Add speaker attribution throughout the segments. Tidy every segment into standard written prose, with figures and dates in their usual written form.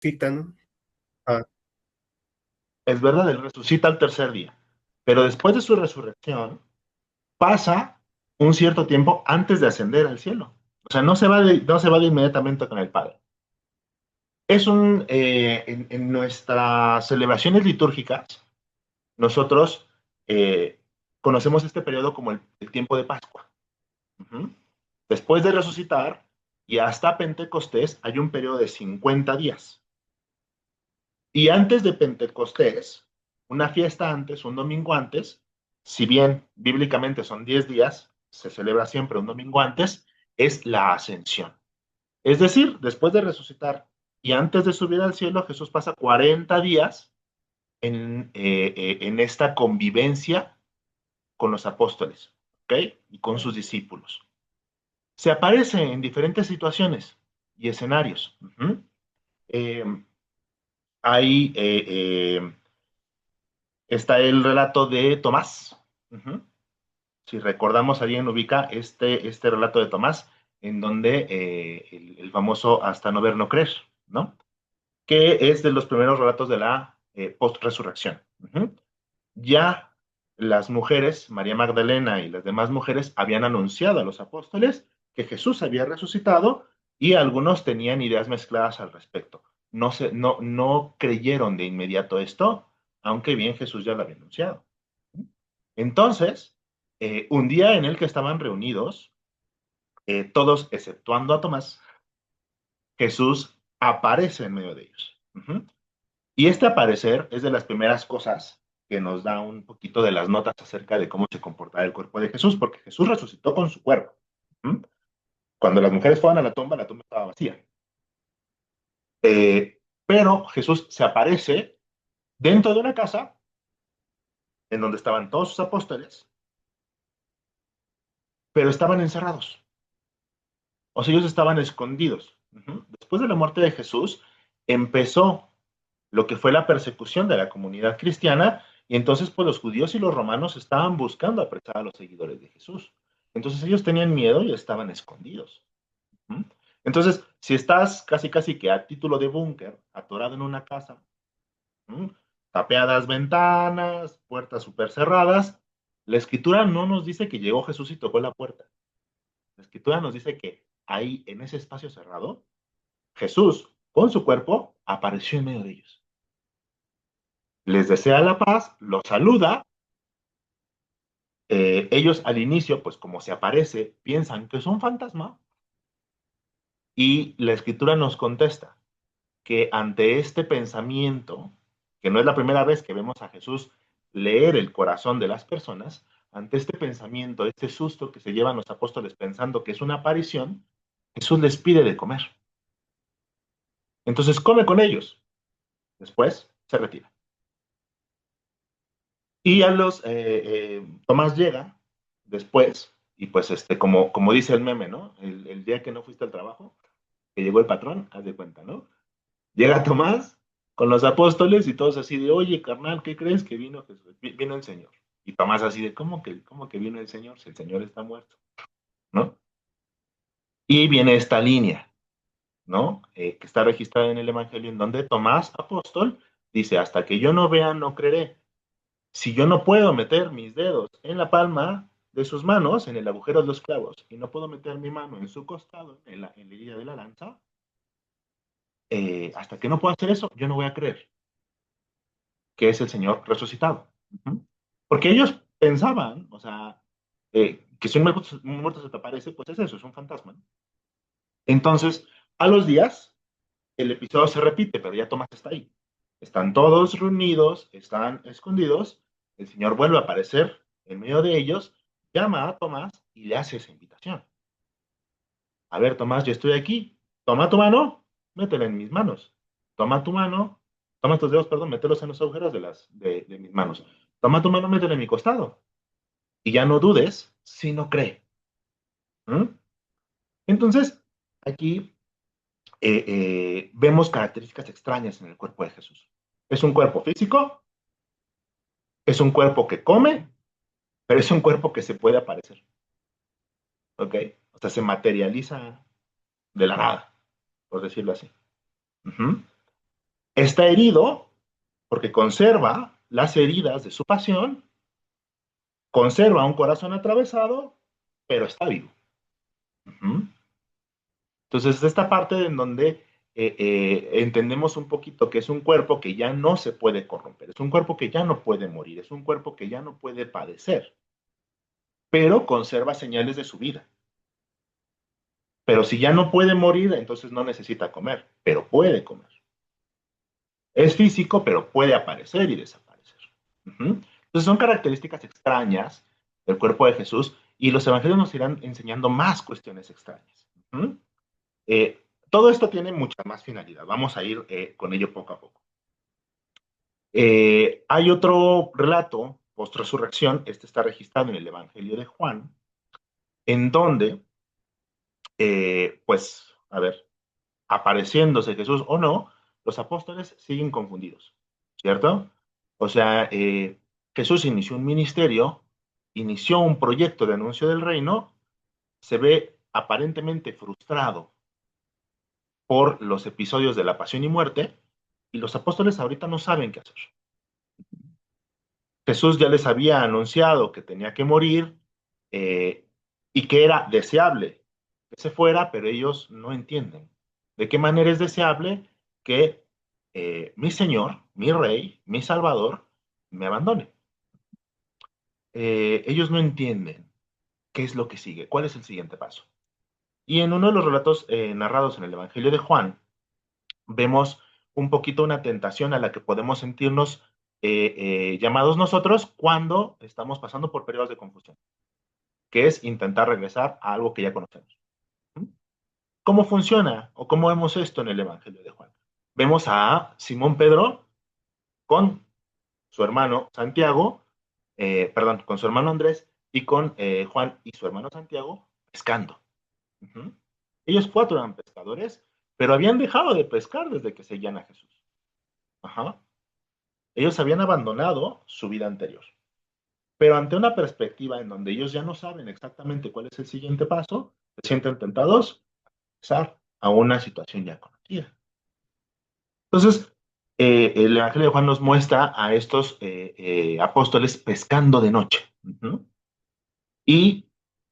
Speaker 1: Cita, ¿no? Ah,
Speaker 2: Es verdad, él resucita al tercer día. Pero después de su resurrección, pasa un cierto tiempo antes de ascender al cielo. O sea, no se va de inmediatamente con el Padre. En nuestras celebraciones litúrgicas, nosotros conocemos este periodo como el tiempo de Pascua. Ujú. Después de resucitar y hasta Pentecostés hay un periodo de 50 días. Y antes de Pentecostés, una fiesta antes, un domingo antes, si bien bíblicamente son 10 días, se celebra siempre un domingo antes, es la ascensión. Es decir, después de resucitar y antes de subir al cielo, Jesús pasa 40 días en esta convivencia con los apóstoles, ¿ok? Y con sus discípulos. Se aparece en diferentes situaciones y escenarios. Uh-huh. Eh, Ahí está el relato de Tomás. Uh-huh. Si recordamos, alguien ubica este relato de Tomás, en donde el famoso hasta no ver, no creer, ¿no? Que es de los primeros relatos de la post-resurrección. Uh-huh. Ya las mujeres, María Magdalena y las demás mujeres, habían anunciado a los apóstoles que Jesús había resucitado y algunos tenían ideas mezcladas al respecto. No creyeron de inmediato esto, aunque bien Jesús ya lo había anunciado. Entonces, un día en el que estaban reunidos, todos exceptuando a Tomás, Jesús aparece en medio de ellos. Uh-huh. Y este aparecer es de las primeras cosas que nos da un poquito de las notas acerca de cómo se comportaba el cuerpo de Jesús, porque Jesús resucitó con su cuerpo. ¿Mm? Cuando las mujeres fueron a la tumba estaba vacía. Pero Jesús se aparece dentro de una casa en donde estaban todos sus apóstoles, pero estaban encerrados. O sea, ellos estaban escondidos. Uh-huh. Después de la muerte de Jesús, empezó lo que fue la persecución de la comunidad cristiana, y entonces pues los judíos y los romanos estaban buscando apresar a los seguidores de Jesús. Entonces ellos tenían miedo y estaban escondidos. ¿Mm? Entonces, si estás casi casi que a título de búnker, atorado en una casa, ¿mm? Tapeadas ventanas, puertas súper cerradas, la escritura no nos dice que llegó Jesús y tocó la puerta. La escritura nos dice que ahí, en ese espacio cerrado, Jesús, con su cuerpo, apareció en medio de ellos. Les desea la paz, los saluda. Ellos al inicio, pues como se aparece, piensan que es un fantasma y la escritura nos contesta que ante este pensamiento, que no es la primera vez que vemos a Jesús leer el corazón de las personas, ante este pensamiento, este susto que se llevan los apóstoles pensando que es una aparición, Jesús les pide de comer. Entonces come con ellos, después se retira. Y Tomás llega después, y pues como dice el meme, ¿no? El día que no fuiste al trabajo, que llegó el patrón, haz de cuenta, ¿no? Llega Tomás con los apóstoles y todos así de, oye, carnal, ¿qué crees que vino Jesús? Vino el Señor. Y Tomás así de, ¿cómo que vino el Señor si el Señor está muerto? ¿No? Y viene esta línea, ¿no? Que está registrada en el Evangelio, en donde Tomás, apóstol, dice, hasta que yo no vea, no creeré. Si yo no puedo meter mis dedos en la palma de sus manos, en el agujero de los clavos, y no puedo meter mi mano en su costado, en la herida de la lanza, hasta que no pueda hacer eso, yo no voy a creer que es el Señor resucitado. Uh-huh. Porque ellos pensaban, o sea, que si un muerto se te aparece, pues es eso, es un fantasma, ¿no? Entonces, a los días, el episodio se repite, pero ya Tomás está ahí. Están todos reunidos, están escondidos, el Señor vuelve a aparecer en medio de ellos, llama a Tomás y le hace esa invitación. A ver, Tomás, yo estoy aquí, toma tu mano, métela en mis manos. Toma tu mano, toma tus dedos, perdón, mételos en los agujeros de mis manos. Toma tu mano, métela en mi costado. Y ya no dudes si no cree. ¿Mm? Entonces, aquí vemos características extrañas en el cuerpo de Jesús. Es un cuerpo físico, es un cuerpo que come, pero es un cuerpo que se puede aparecer. ¿Ok? O sea, se materializa de la nada, por decirlo así. Uh-huh. Está herido porque conserva las heridas de su pasión, conserva un corazón atravesado, pero está vivo. Ujú. Entonces, esta parte en donde entendemos un poquito que es un cuerpo que ya no se puede corromper, es un cuerpo que ya no puede morir, es un cuerpo que ya no puede padecer, pero conserva señales de su vida. Pero si ya no puede morir, entonces no necesita comer, pero puede comer. Es físico, pero puede aparecer y desaparecer. Ujú. Entonces son características extrañas del cuerpo de Jesús y los evangelios nos irán enseñando más cuestiones extrañas. Ujú. Todo esto tiene mucha más finalidad. Vamos a ir con ello poco a poco. Hay otro relato post-resurrección, este está registrado en el Evangelio de Juan, en donde, pues, a ver, apareciéndose Jesús o no, los apóstoles siguen confundidos, ¿cierto? O sea, Jesús inició un ministerio, inició un proyecto de anuncio del reino, se ve aparentemente frustrado por los episodios de la pasión y muerte, y los apóstoles ahorita no saben qué hacer. Jesús ya les había anunciado que tenía que morir eh, y que era deseable que se fuera, pero ellos no entienden de qué manera es deseable que mi Señor, mi Rey, mi Salvador, me abandone. Ellos no entienden qué es lo que sigue, cuál es el siguiente paso. Y en uno de los relatos narrados en el Evangelio de Juan, vemos un poquito una tentación a la que podemos sentirnos llamados nosotros cuando estamos pasando por periodos de confusión, que es intentar regresar a algo que ya conocemos. ¿Cómo funciona o cómo vemos esto en el Evangelio de Juan? Vemos a Simón Pedro con su hermano Santiago, perdón, con su hermano Andrés y con Juan y su hermano Santiago pescando. Uh-huh. Ellos cuatro eran pescadores, pero habían dejado de pescar desde que seguían a Jesús. Ajá. Ellos habían abandonado su vida anterior. Pero ante una perspectiva en donde ellos ya no saben exactamente cuál es el siguiente paso, se sienten tentados a pasar a una situación ya conocida. Entonces, el Evangelio de Juan nos muestra a estos apóstoles pescando de noche. Uh-huh. Y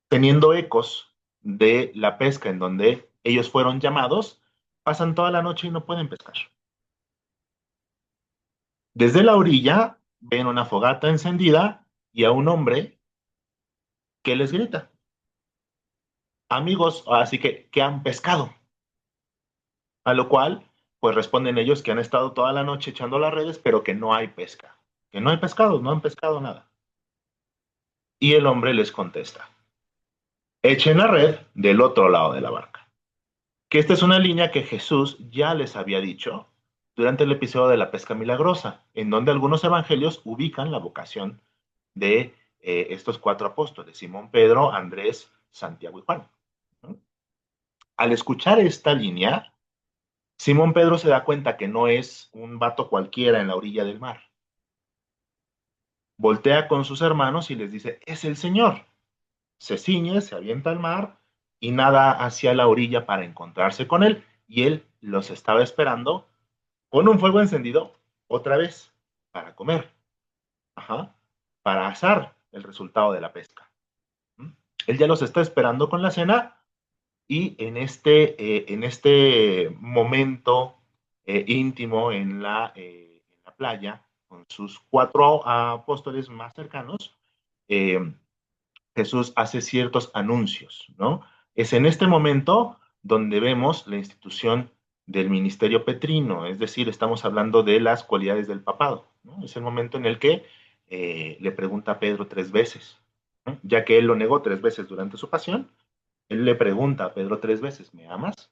Speaker 2: teniendo ecos de la pesca en donde ellos fueron llamados, pasan toda la noche y no pueden pescar. Desde la orilla ven una fogata encendida y a un hombre que les grita, amigos, así que han pescado. A lo cual, pues responden ellos que han estado toda la noche echando las redes, pero que no hay pesca, que no hay pescado, no han pescado nada. Y el hombre les contesta, echen la red del otro lado de la barca. Que esta es una línea que Jesús ya les había dicho durante el episodio de la pesca milagrosa, en donde algunos evangelios ubican la vocación de estos cuatro apóstoles, Simón, Pedro, Andrés, Santiago y Juan. Al escuchar esta línea, Simón Pedro se da cuenta que no es un vato cualquiera en la orilla del mar. Voltea con sus hermanos y les dice, es el Señor. Se ciñe, se avienta al mar y nada hacia la orilla para encontrarse con él. Y él los estaba esperando con un fuego encendido otra vez para comer, ajá, para asar el resultado de la pesca. ¿Mm? Él ya los está esperando con la cena y en este momento íntimo en la playa, con sus cuatro apóstoles más cercanos, eh, Jesús hace ciertos anuncios, ¿no? Es en este momento donde vemos la institución del ministerio petrino, es decir, estamos hablando de las cualidades del papado, ¿no? Es el momento en el que le pregunta a Pedro tres veces, ¿no? Ya que él lo negó tres veces durante su pasión, él le pregunta a Pedro tres veces, ¿me amas?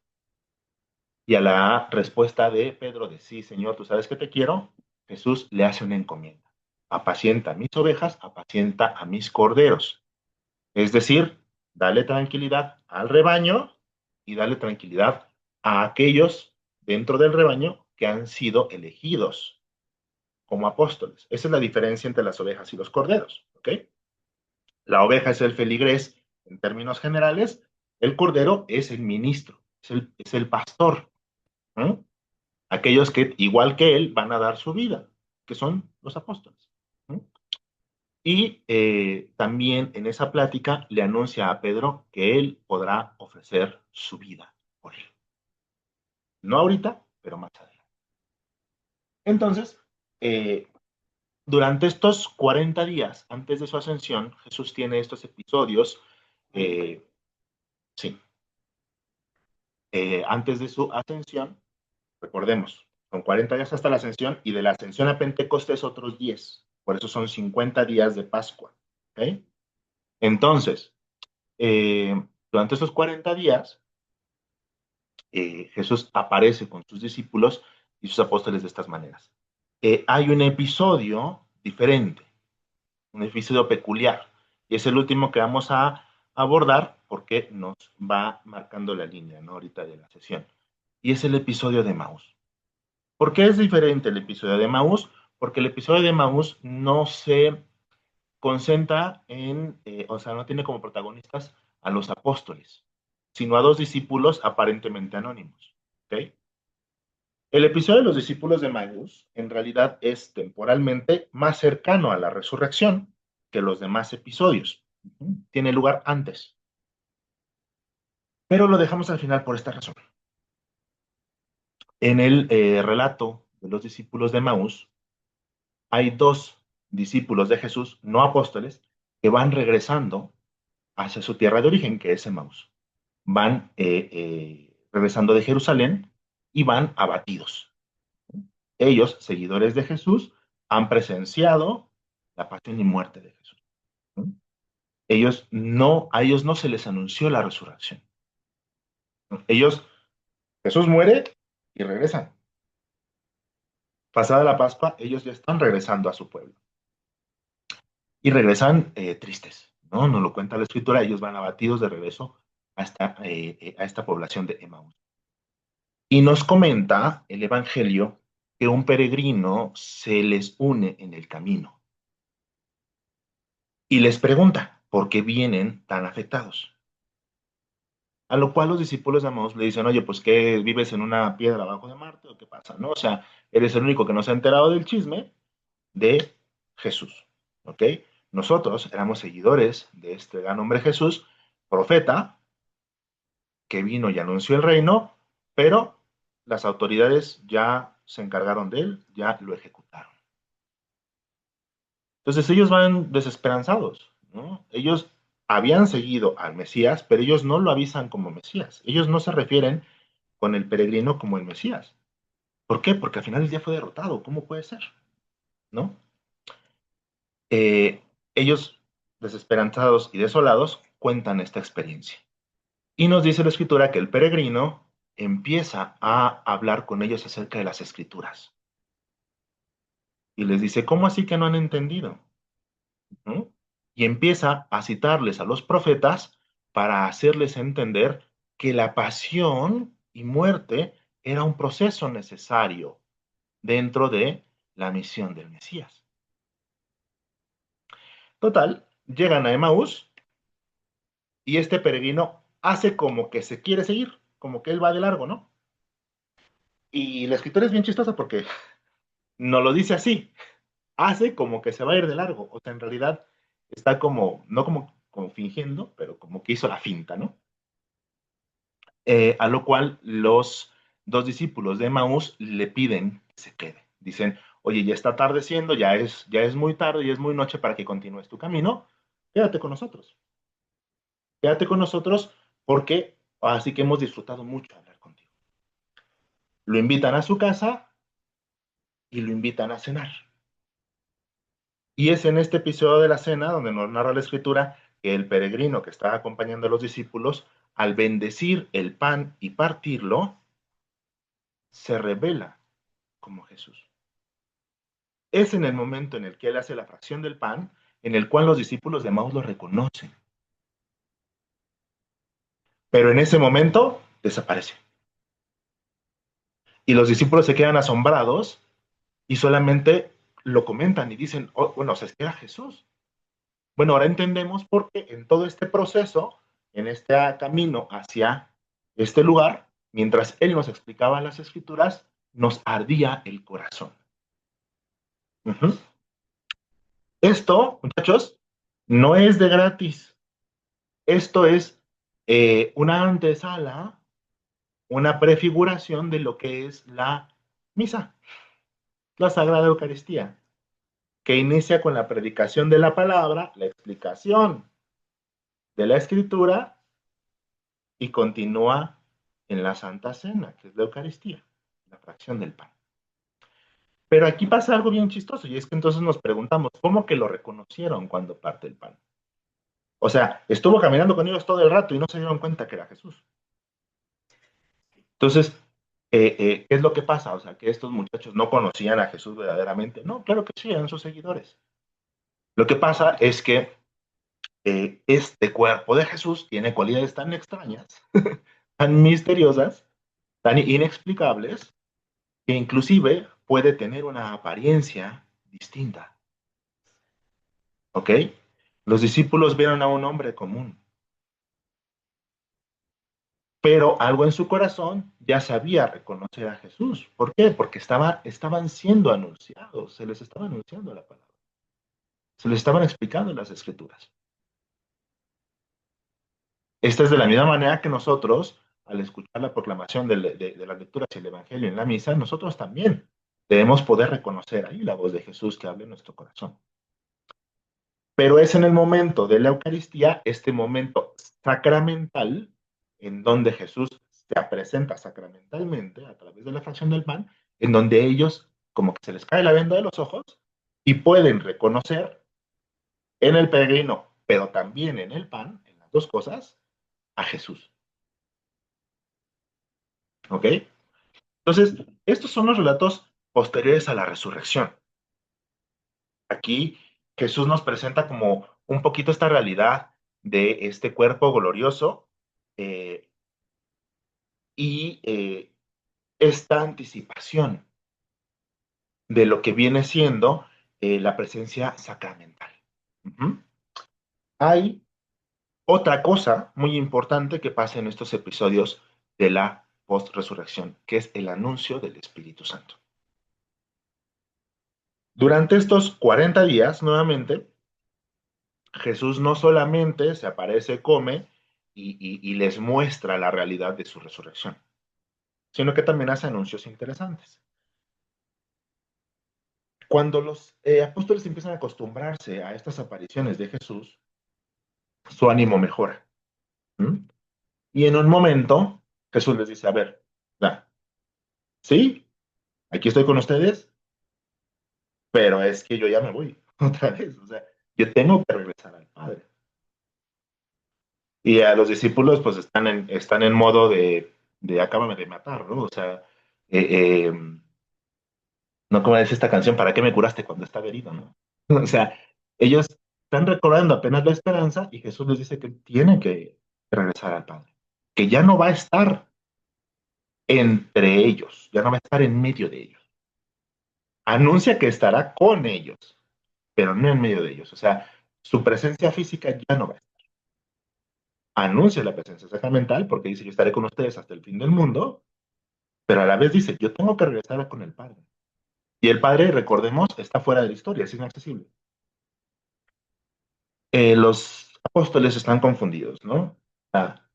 Speaker 2: Y a la respuesta de Pedro de sí, Señor, tú sabes que te quiero, Jesús le hace una encomienda. Apacienta a mis ovejas, apacienta a mis corderos. Es decir, dale tranquilidad al rebaño y dale tranquilidad a aquellos dentro del rebaño que han sido elegidos como apóstoles. Esa es la diferencia entre las ovejas y los corderos, ¿ok? La oveja es el feligrés en términos generales, el cordero es el ministro, es el pastor. ¿Eh? aquellos que, igual que él, van a dar su vida, que son los apóstoles. ¿Mm? Y también en esa plática le anuncia a Pedro que él podrá ofrecer su vida por él. No ahorita, pero más adelante. Entonces, eh, durante estos 40 días antes de su ascensión, Jesús tiene estos episodios, eh, sí, antes de su ascensión, recordemos, son 40 días hasta la ascensión y de la ascensión a Pentecostés otros 10. Por eso son 50 días de Pascua. ¿Ok? Entonces, durante estos 40 días, Jesús aparece con sus discípulos y sus apóstoles de estas maneras. Hay un episodio diferente, un episodio peculiar, y es el último que vamos a abordar porque nos va marcando la línea, ¿no? Ahorita de la sesión. Y es el episodio de Maús. ¿Por qué es diferente el episodio de Maús? Porque el episodio de Maús no se concentra en, o sea, no tiene como protagonistas a los apóstoles, sino a dos discípulos aparentemente anónimos. ¿Ok? El episodio de los discípulos de Maús en realidad es temporalmente más cercano a la resurrección que los demás episodios. Tiene lugar antes, pero lo dejamos al final por esta razón. En el relato de los discípulos de Maús, hay dos discípulos de Jesús, no apóstoles, que van regresando hacia su tierra de origen, que es Emaús. Van regresando de Jerusalén y van abatidos. Ellos, seguidores de Jesús, han presenciado la pasión y muerte de Jesús. ¿No? A ellos no se les anunció la resurrección. Ellos, Jesús muere y regresan. Pasada la Pascua, ellos ya están regresando a su pueblo. Y regresan tristes, ¿no? Nos lo cuenta la escritura, ellos van abatidos de regreso a esta población de Emaús. Y nos comenta el Evangelio que un peregrino se les une en el camino y les pregunta por qué vienen tan afectados. A lo cual los discípulos de Emaús le dicen, oye, pues ¿qué vives en una piedra abajo de Marte o qué pasa? ¿No? O sea, eres el único que no se ha enterado del chisme de Jesús. ¿Ok? Nosotros éramos seguidores de este gran hombre Jesús, profeta, que vino y anunció el reino, pero las autoridades ya se encargaron de él, ya lo ejecutaron. Entonces ellos van desesperanzados, ¿no? Ellos habían seguido al Mesías, pero ellos no lo avisan como Mesías. Ellos no se refieren con el peregrino como el Mesías. ¿Por qué? Porque al final el día fue derrotado. ¿Cómo puede ser? ¿No? Ellos, desesperanzados y desolados, cuentan esta experiencia. Y nos dice la escritura que el peregrino empieza a hablar con ellos acerca de las escrituras. Y les dice, ¿cómo así que no han entendido? ¿No? Y empieza a citarles a los profetas para hacerles entender que la pasión y muerte era un proceso necesario dentro de la misión del Mesías. Total, llegan a Emaús y este peregrino hace como que se quiere seguir, como que él va de largo, ¿no? Y la escritura es bien chistosa porque no lo dice así, hace como que se va a ir de largo, o sea, en realidad está como, no como fingiendo, pero como que hizo la finta, ¿no? A lo cual los dos discípulos de Maús le piden que se quede. Dicen, oye, ya está atardeciendo, ya es muy tarde, ya es muy noche para que continúes tu camino, quédate con nosotros. Quédate con nosotros porque así que hemos disfrutado mucho hablar contigo. Lo invitan a su casa y lo invitan a cenar. Y es en este episodio de la cena donde nos narra la escritura que el peregrino que está acompañando a los discípulos, al bendecir el pan y partirlo, se revela como Jesús. Es en el momento en el que él hace la fracción del pan, en el cual los discípulos de Maús lo reconocen. Pero en ese momento desaparece. Y los discípulos se quedan asombrados y solamente lo comentan y dicen, oh, bueno, se era Jesús. Bueno, ahora entendemos por qué en todo este proceso, en este camino hacia este lugar, mientras él nos explicaba las escrituras, nos ardía el corazón. Ujú. Esto, muchachos, no es de gratis. Esto es una antesala, una prefiguración de lo que es la misa, la Sagrada Eucaristía, que inicia con la predicación de la palabra, la explicación de la escritura y continúa en la Santa Cena, que es la Eucaristía, la fracción del pan. Pero aquí pasa algo bien chistoso y es que entonces nos preguntamos, ¿cómo que lo reconocieron cuando parte el pan? O sea, estuvo caminando con ellos todo el rato y no se dieron cuenta que era Jesús. Entonces, ¿qué es lo que pasa? O sea, que estos muchachos no conocían a Jesús verdaderamente. No, claro que sí, eran sus seguidores. Lo que pasa es que este cuerpo de Jesús tiene cualidades tan extrañas, tan misteriosas, tan inexplicables, que inclusive puede tener una apariencia distinta. ¿Ok? Los discípulos vieron a un hombre común, pero algo en su corazón ya sabía reconocer a Jesús. ¿Por qué? Porque estaban siendo anunciados, se les estaba anunciando la palabra, se les estaban explicando las escrituras. Esta es de la misma manera que nosotros, al escuchar la proclamación de las lecturas y el Evangelio en la misa, nosotros también debemos poder reconocer ahí la voz de Jesús que habla en nuestro corazón. Pero es en el momento de la Eucaristía, este momento sacramental, en donde Jesús se presenta sacramentalmente a través de la fracción del pan, en donde ellos como que se les cae la venda de los ojos y pueden reconocer en el peregrino, pero también en el pan, en las dos cosas, a Jesús. ¿Ok? Entonces, estos son los relatos posteriores a la resurrección. Aquí Jesús nos presenta como un poquito esta realidad de este cuerpo glorioso eh, y esta anticipación de lo que viene siendo la presencia sacramental. Uh-huh. Hay otra cosa muy importante que pasa en estos episodios de la post-resurrección, que es el anuncio del Espíritu Santo. Durante estos 40 días, nuevamente, Jesús no solamente se aparece, come y les muestra la realidad de su resurrección, sino que también hace anuncios interesantes. Cuando los apóstoles empiezan a acostumbrarse a estas apariciones de Jesús, su ánimo mejora. ¿Mm? Y en un momento, Jesús les dice, a ver, ya, sí, aquí estoy con ustedes, pero es que yo ya me voy otra vez, o sea, yo tengo que regresar al Padre. Y a los discípulos pues están en modo de acábame de matar, ¿no? O sea, eh, eh, no como dice esta canción, ¿para qué me curaste cuando estaba herido, no? O sea, ellos están recobrando apenas la esperanza y Jesús les dice que tiene que regresar al Padre, que ya no va a estar entre ellos, ya no va a estar en medio de ellos. Anuncia que estará con ellos, pero no en medio de ellos. O sea, su presencia física ya no va a estar. Anuncia la presencia sacramental porque dice, yo estaré con ustedes hasta el fin del mundo, pero a la vez dice, yo tengo que regresar con el Padre. Y el Padre, recordemos, está fuera de la historia, es inaccesible. Los apóstoles están confundidos, ¿no? Ah,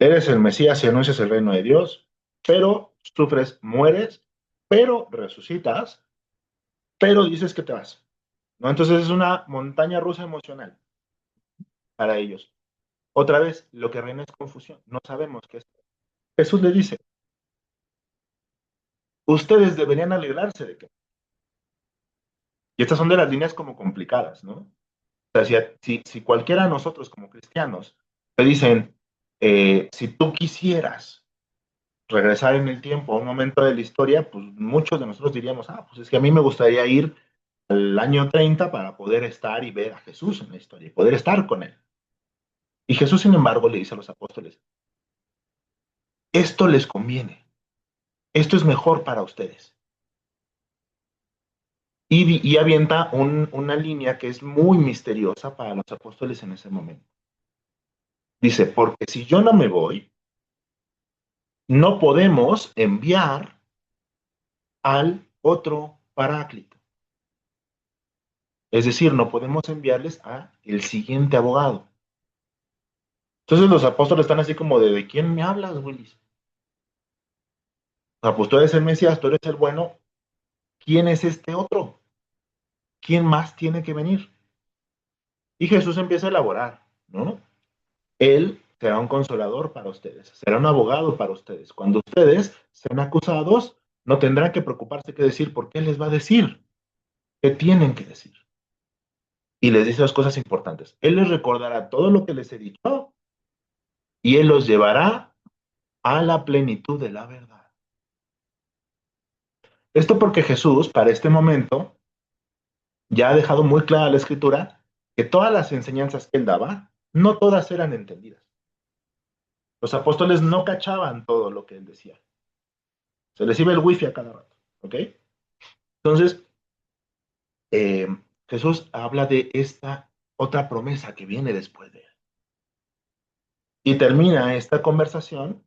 Speaker 2: eres el Mesías y anuncias el reino de Dios, pero sufres, mueres, pero resucitas, pero dices que te vas, ¿no? Entonces es una montaña rusa emocional para ellos. Otra vez, lo que reina es confusión, no sabemos qué es. Jesús le dice, ustedes deberían alegrarse de que... Y estas son de las líneas como complicadas, ¿no? O sea, si cualquiera de nosotros como cristianos te dicen, si tú quisieras regresar en el tiempo a un momento de la historia, pues muchos de nosotros diríamos, pues es que a mí me gustaría ir al año 30 para poder estar y ver a Jesús en la historia y poder estar con él. Y Jesús, sin embargo, le dice a los apóstoles, esto les conviene, esto es mejor para ustedes. Y avienta una línea que es muy misteriosa para los apóstoles en ese momento. Dice, porque si yo no me voy, no podemos enviar al otro paráclito. Es decir, no podemos enviarles a el siguiente abogado. Entonces los apóstoles están así como ¿de quién me hablas, Willis? O sea, pues tú eres el Mesías, tú eres el bueno. ¿Quién es este otro? ¿Quién más tiene que venir? Y Jesús empieza a elaborar, ¿no? Él será un consolador para ustedes, será un abogado para ustedes. Cuando ustedes sean acusados, no tendrán que preocuparse qué decir, porque Él les va a decir qué tienen que decir. Y les dice dos cosas importantes. Él les recordará todo lo que les he dicho y Él los llevará a la plenitud de la verdad. Esto porque Jesús, para este momento, ya ha dejado muy clara la escritura que todas las enseñanzas que Él daba, no todas eran entendidas. Los apóstoles no cachaban todo lo que Él decía. Se les iba el wifi a cada rato, ¿ok? Entonces, eh, Jesús habla de esta otra promesa que viene después de él. Y termina esta conversación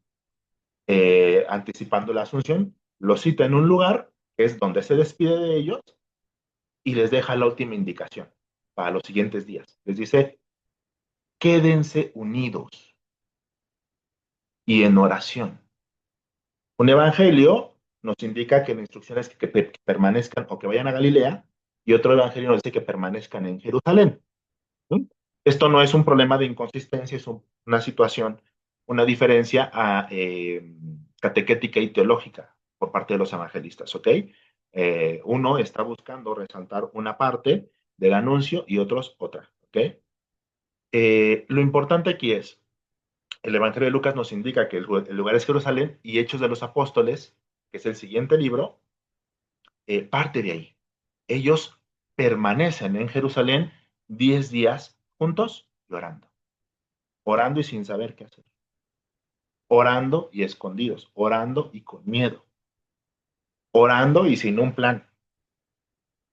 Speaker 2: anticipando la asunción, lo cita en un lugar que es donde se despide de ellos y les deja la última indicación para los siguientes días. Les dice, quédense unidos y en oración. Un evangelio nos indica que la instrucción es que permanezcan o que vayan a Galilea y otro evangelio nos dice que permanezcan en Jerusalén. ¿Sí? Esto no es un problema de inconsistencia, es una situación, una diferencia catequética y teológica por parte de los evangelistas, ¿ok? Uno está buscando resaltar una parte del anuncio y otros otra, ¿ok? Lo importante aquí es, el Evangelio de Lucas nos indica que el lugar es Jerusalén y Hechos de los Apóstoles, que es el siguiente libro, parte de ahí. Ellos permanecen en Jerusalén 10 días juntos y orando. Orando y sin saber qué hacer. Orando y escondidos. Orando y con miedo. Orando y sin un plan.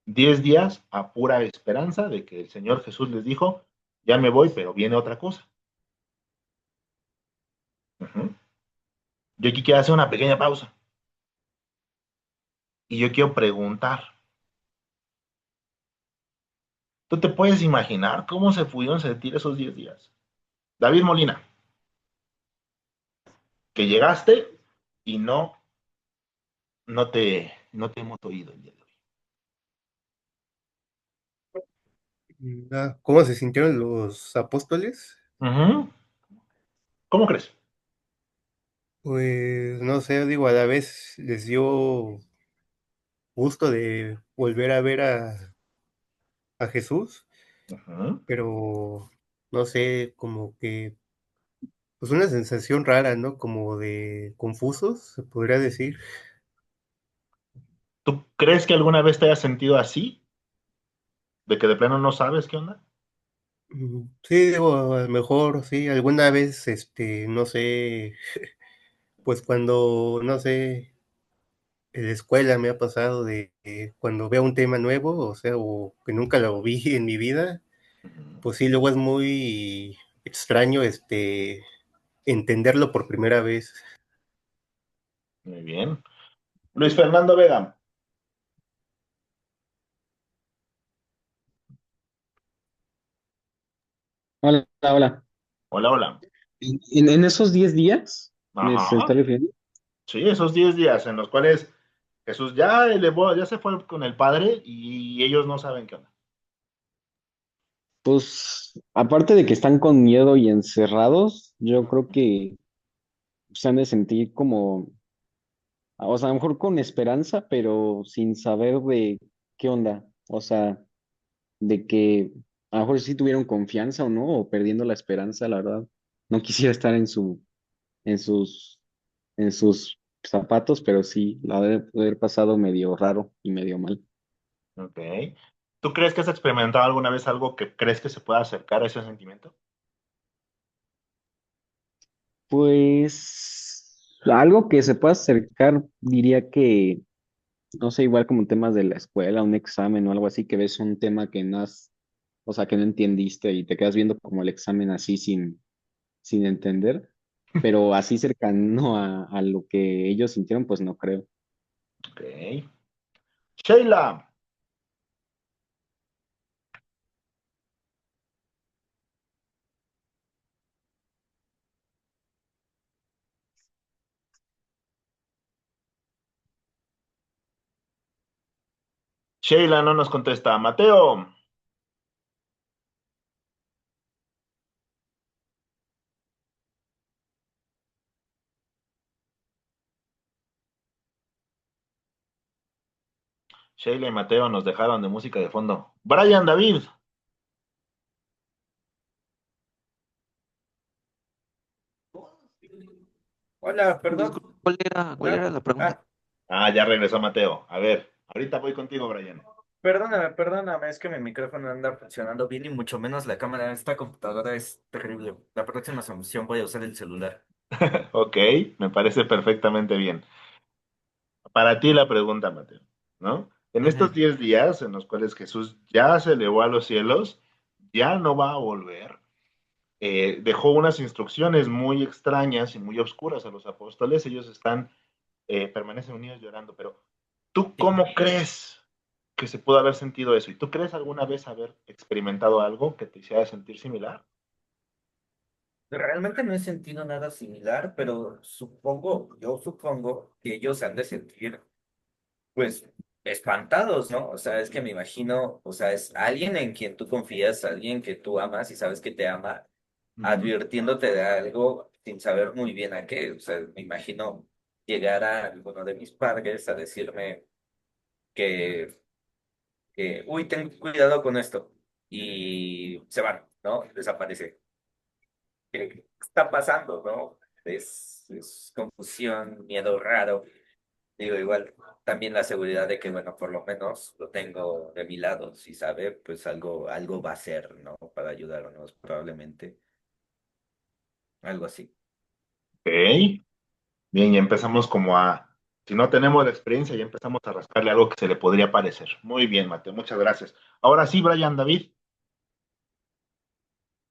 Speaker 2: 10 días a pura esperanza de que el Señor Jesús les dijo, ya me voy, pero viene otra cosa. Uh-huh. Yo aquí quiero hacer una pequeña pausa. Y yo quiero preguntar, ¿tú te puedes imaginar cómo se pudieron sentir esos 10 días? David Molina, que llegaste y no te hemos oído el día de hoy.
Speaker 1: ¿Cómo se sintieron los apóstoles?
Speaker 2: Uh-huh. ¿Cómo crees?
Speaker 1: Pues no sé, digo, a la vez les dio gusto de volver a ver a Jesús,
Speaker 2: Uh-huh.
Speaker 1: pero no sé, como que, pues una sensación rara, ¿no? Como de confusos, se podría decir.
Speaker 2: ¿Tú crees que alguna vez te hayas sentido así? ¿De que de plano no sabes qué onda?
Speaker 1: Sí, digo, a lo mejor, sí, alguna vez, no sé, pues cuando, no sé, en la escuela me ha pasado de que cuando veo un tema nuevo, o sea, o que nunca lo vi en mi vida,
Speaker 2: Uh-huh.
Speaker 1: pues sí, luego es muy extraño, entenderlo por primera vez.
Speaker 2: Muy bien. Luis Fernando Vega.
Speaker 3: Hola, hola.
Speaker 2: Hola, hola.
Speaker 3: En esos 10 días, ¿se está
Speaker 2: Ajá.
Speaker 3: refiriendo?
Speaker 2: Sí, esos 10 días en los cuales Jesús ya elevó, ya se fue con el Padre y ellos no saben qué onda.
Speaker 3: Pues, aparte de que están con miedo y encerrados, yo creo que se han de sentir como, o sea, a lo mejor con esperanza, pero sin saber de qué onda. O sea, de que a lo mejor sí tuvieron confianza o no, o perdiendo la esperanza, la verdad. No quisiera estar en sus, en sus zapatos, pero sí, la debe haber pasado medio raro y medio mal.
Speaker 2: Ok. ¿Tú crees que has experimentado alguna vez algo que crees que se pueda acercar a ese sentimiento?
Speaker 3: Pues algo que se pueda acercar, diría que, no sé, igual como temas de la escuela, un examen o algo así, que ves un tema que no has, o sea, que no entendiste y te quedas viendo como el examen así sin entender. pero así cercano a lo que ellos sintieron, pues no creo.
Speaker 2: Ok. Sheila. Sheila no nos contesta. Mateo. Sheila y Mateo nos dejaron de música de fondo. Brian David.
Speaker 4: Hola, perdón.
Speaker 5: Disculpe, cuál
Speaker 4: Ah,
Speaker 5: era la pregunta?
Speaker 4: ah,
Speaker 2: Ah, ya regresó Mateo. A ver, ahorita voy contigo, Brian.
Speaker 4: perdóname, es que mi micrófono anda funcionando bien y mucho menos la cámara. Esta computadora es terrible. La próxima solución voy a usar el celular.
Speaker 2: Ok, me parece perfectamente bien. Para ti la pregunta, Mateo, ¿no? En estos
Speaker 4: Ujú.
Speaker 2: 10 días en los cuales Jesús ya se elevó a los cielos, ya no va a volver. Dejó unas instrucciones muy extrañas y muy oscuras a los apóstoles. Ellos permanecen unidos llorando, pero ¿tú
Speaker 4: Sí.
Speaker 2: cómo crees que se pudo haber sentido eso? ¿Y tú crees alguna vez haber experimentado algo que te hiciera sentir similar?
Speaker 4: Realmente no he sentido nada similar, pero yo supongo que ellos han de sentir, pues, espantados, ¿no? O sea, es que me imagino, o sea, es alguien en quien tú confías, alguien que tú amas y sabes que te ama
Speaker 2: Ujú.
Speaker 4: advirtiéndote de algo sin saber muy bien a qué. O sea, me imagino llegar a alguno de mis padres a decirme que, uy, ten cuidado con esto. Y se van, ¿no? Desaparece. ¿Qué está pasando, no? Es confusión, miedo raro. Digo, igual, también la seguridad de que, bueno, por lo menos lo tengo de mi lado. Si sabe, pues algo va a ser, ¿no? Para ayudarnos, probablemente. Algo así.
Speaker 2: Ok, bien, ya empezamos si no tenemos la experiencia, ya empezamos a rascarle algo que se le podría parecer. Muy bien, Mateo, muchas gracias. Ahora sí, Brian David,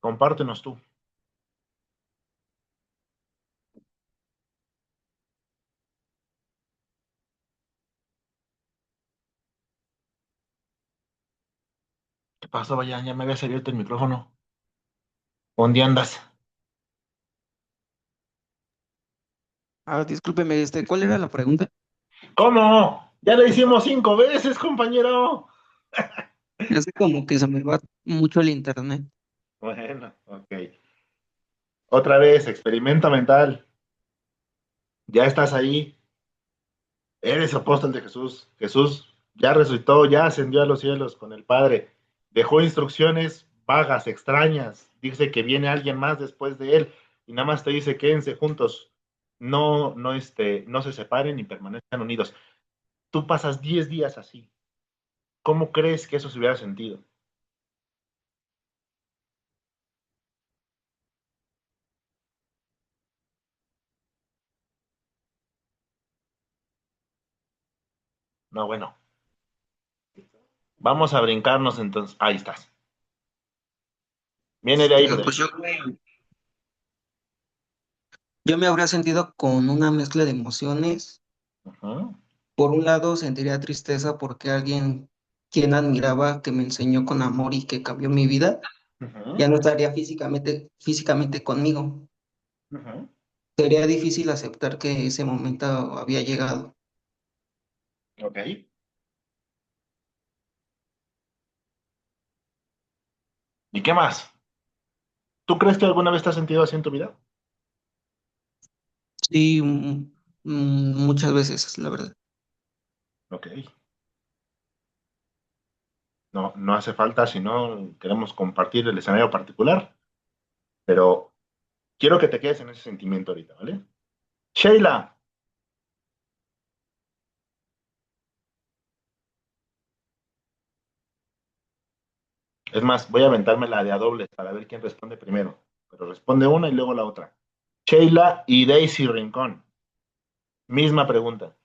Speaker 2: compártenos tú. ¿Qué pasó, Brian? Ya me había abierto el micrófono. ¿Dónde andas?
Speaker 5: Discúlpeme, ¿cuál era la pregunta?
Speaker 2: ¿Cómo? Ya le hicimos 5 veces, compañero.
Speaker 5: Es que como que se me va mucho el internet.
Speaker 2: Bueno, ok. Otra vez, experimento mental. Ya estás ahí. Eres apóstol de Jesús. Jesús ya resucitó, ya ascendió a los cielos con el Padre. Dejó instrucciones vagas, extrañas. Dice que viene alguien más después de él y nada más te dice quédense juntos. No se separen y permanezcan unidos. Tú pasas 10 días así. ¿Cómo crees que eso se hubiera sentido? No, bueno. Vamos a brincarnos entonces. Ahí estás. Viene de ahí lo
Speaker 5: Pues
Speaker 2: del.
Speaker 5: yo me habría sentido con una mezcla de emociones.
Speaker 2: Ujú,
Speaker 5: Por un lado, sentiría tristeza porque alguien quien admiraba, que me enseñó con amor y que cambió mi vida,
Speaker 2: ujú,
Speaker 5: ya no estaría físicamente conmigo.
Speaker 2: ujú.
Speaker 5: Sería difícil aceptar que ese momento había llegado.
Speaker 2: Ok. ¿Y qué más? ¿Tú crees que alguna vez te has sentido así en tu vida?
Speaker 5: Sí, muchas veces, la verdad.
Speaker 2: Ok. No, no hace falta si no queremos compartir el escenario particular, pero quiero que te quedes en ese sentimiento ahorita, ¿vale? Sheila, es más, voy a aventarme la de a dobles para ver quién responde primero, pero responde una y luego la otra. Sheila y Daisy Rincón, misma pregunta.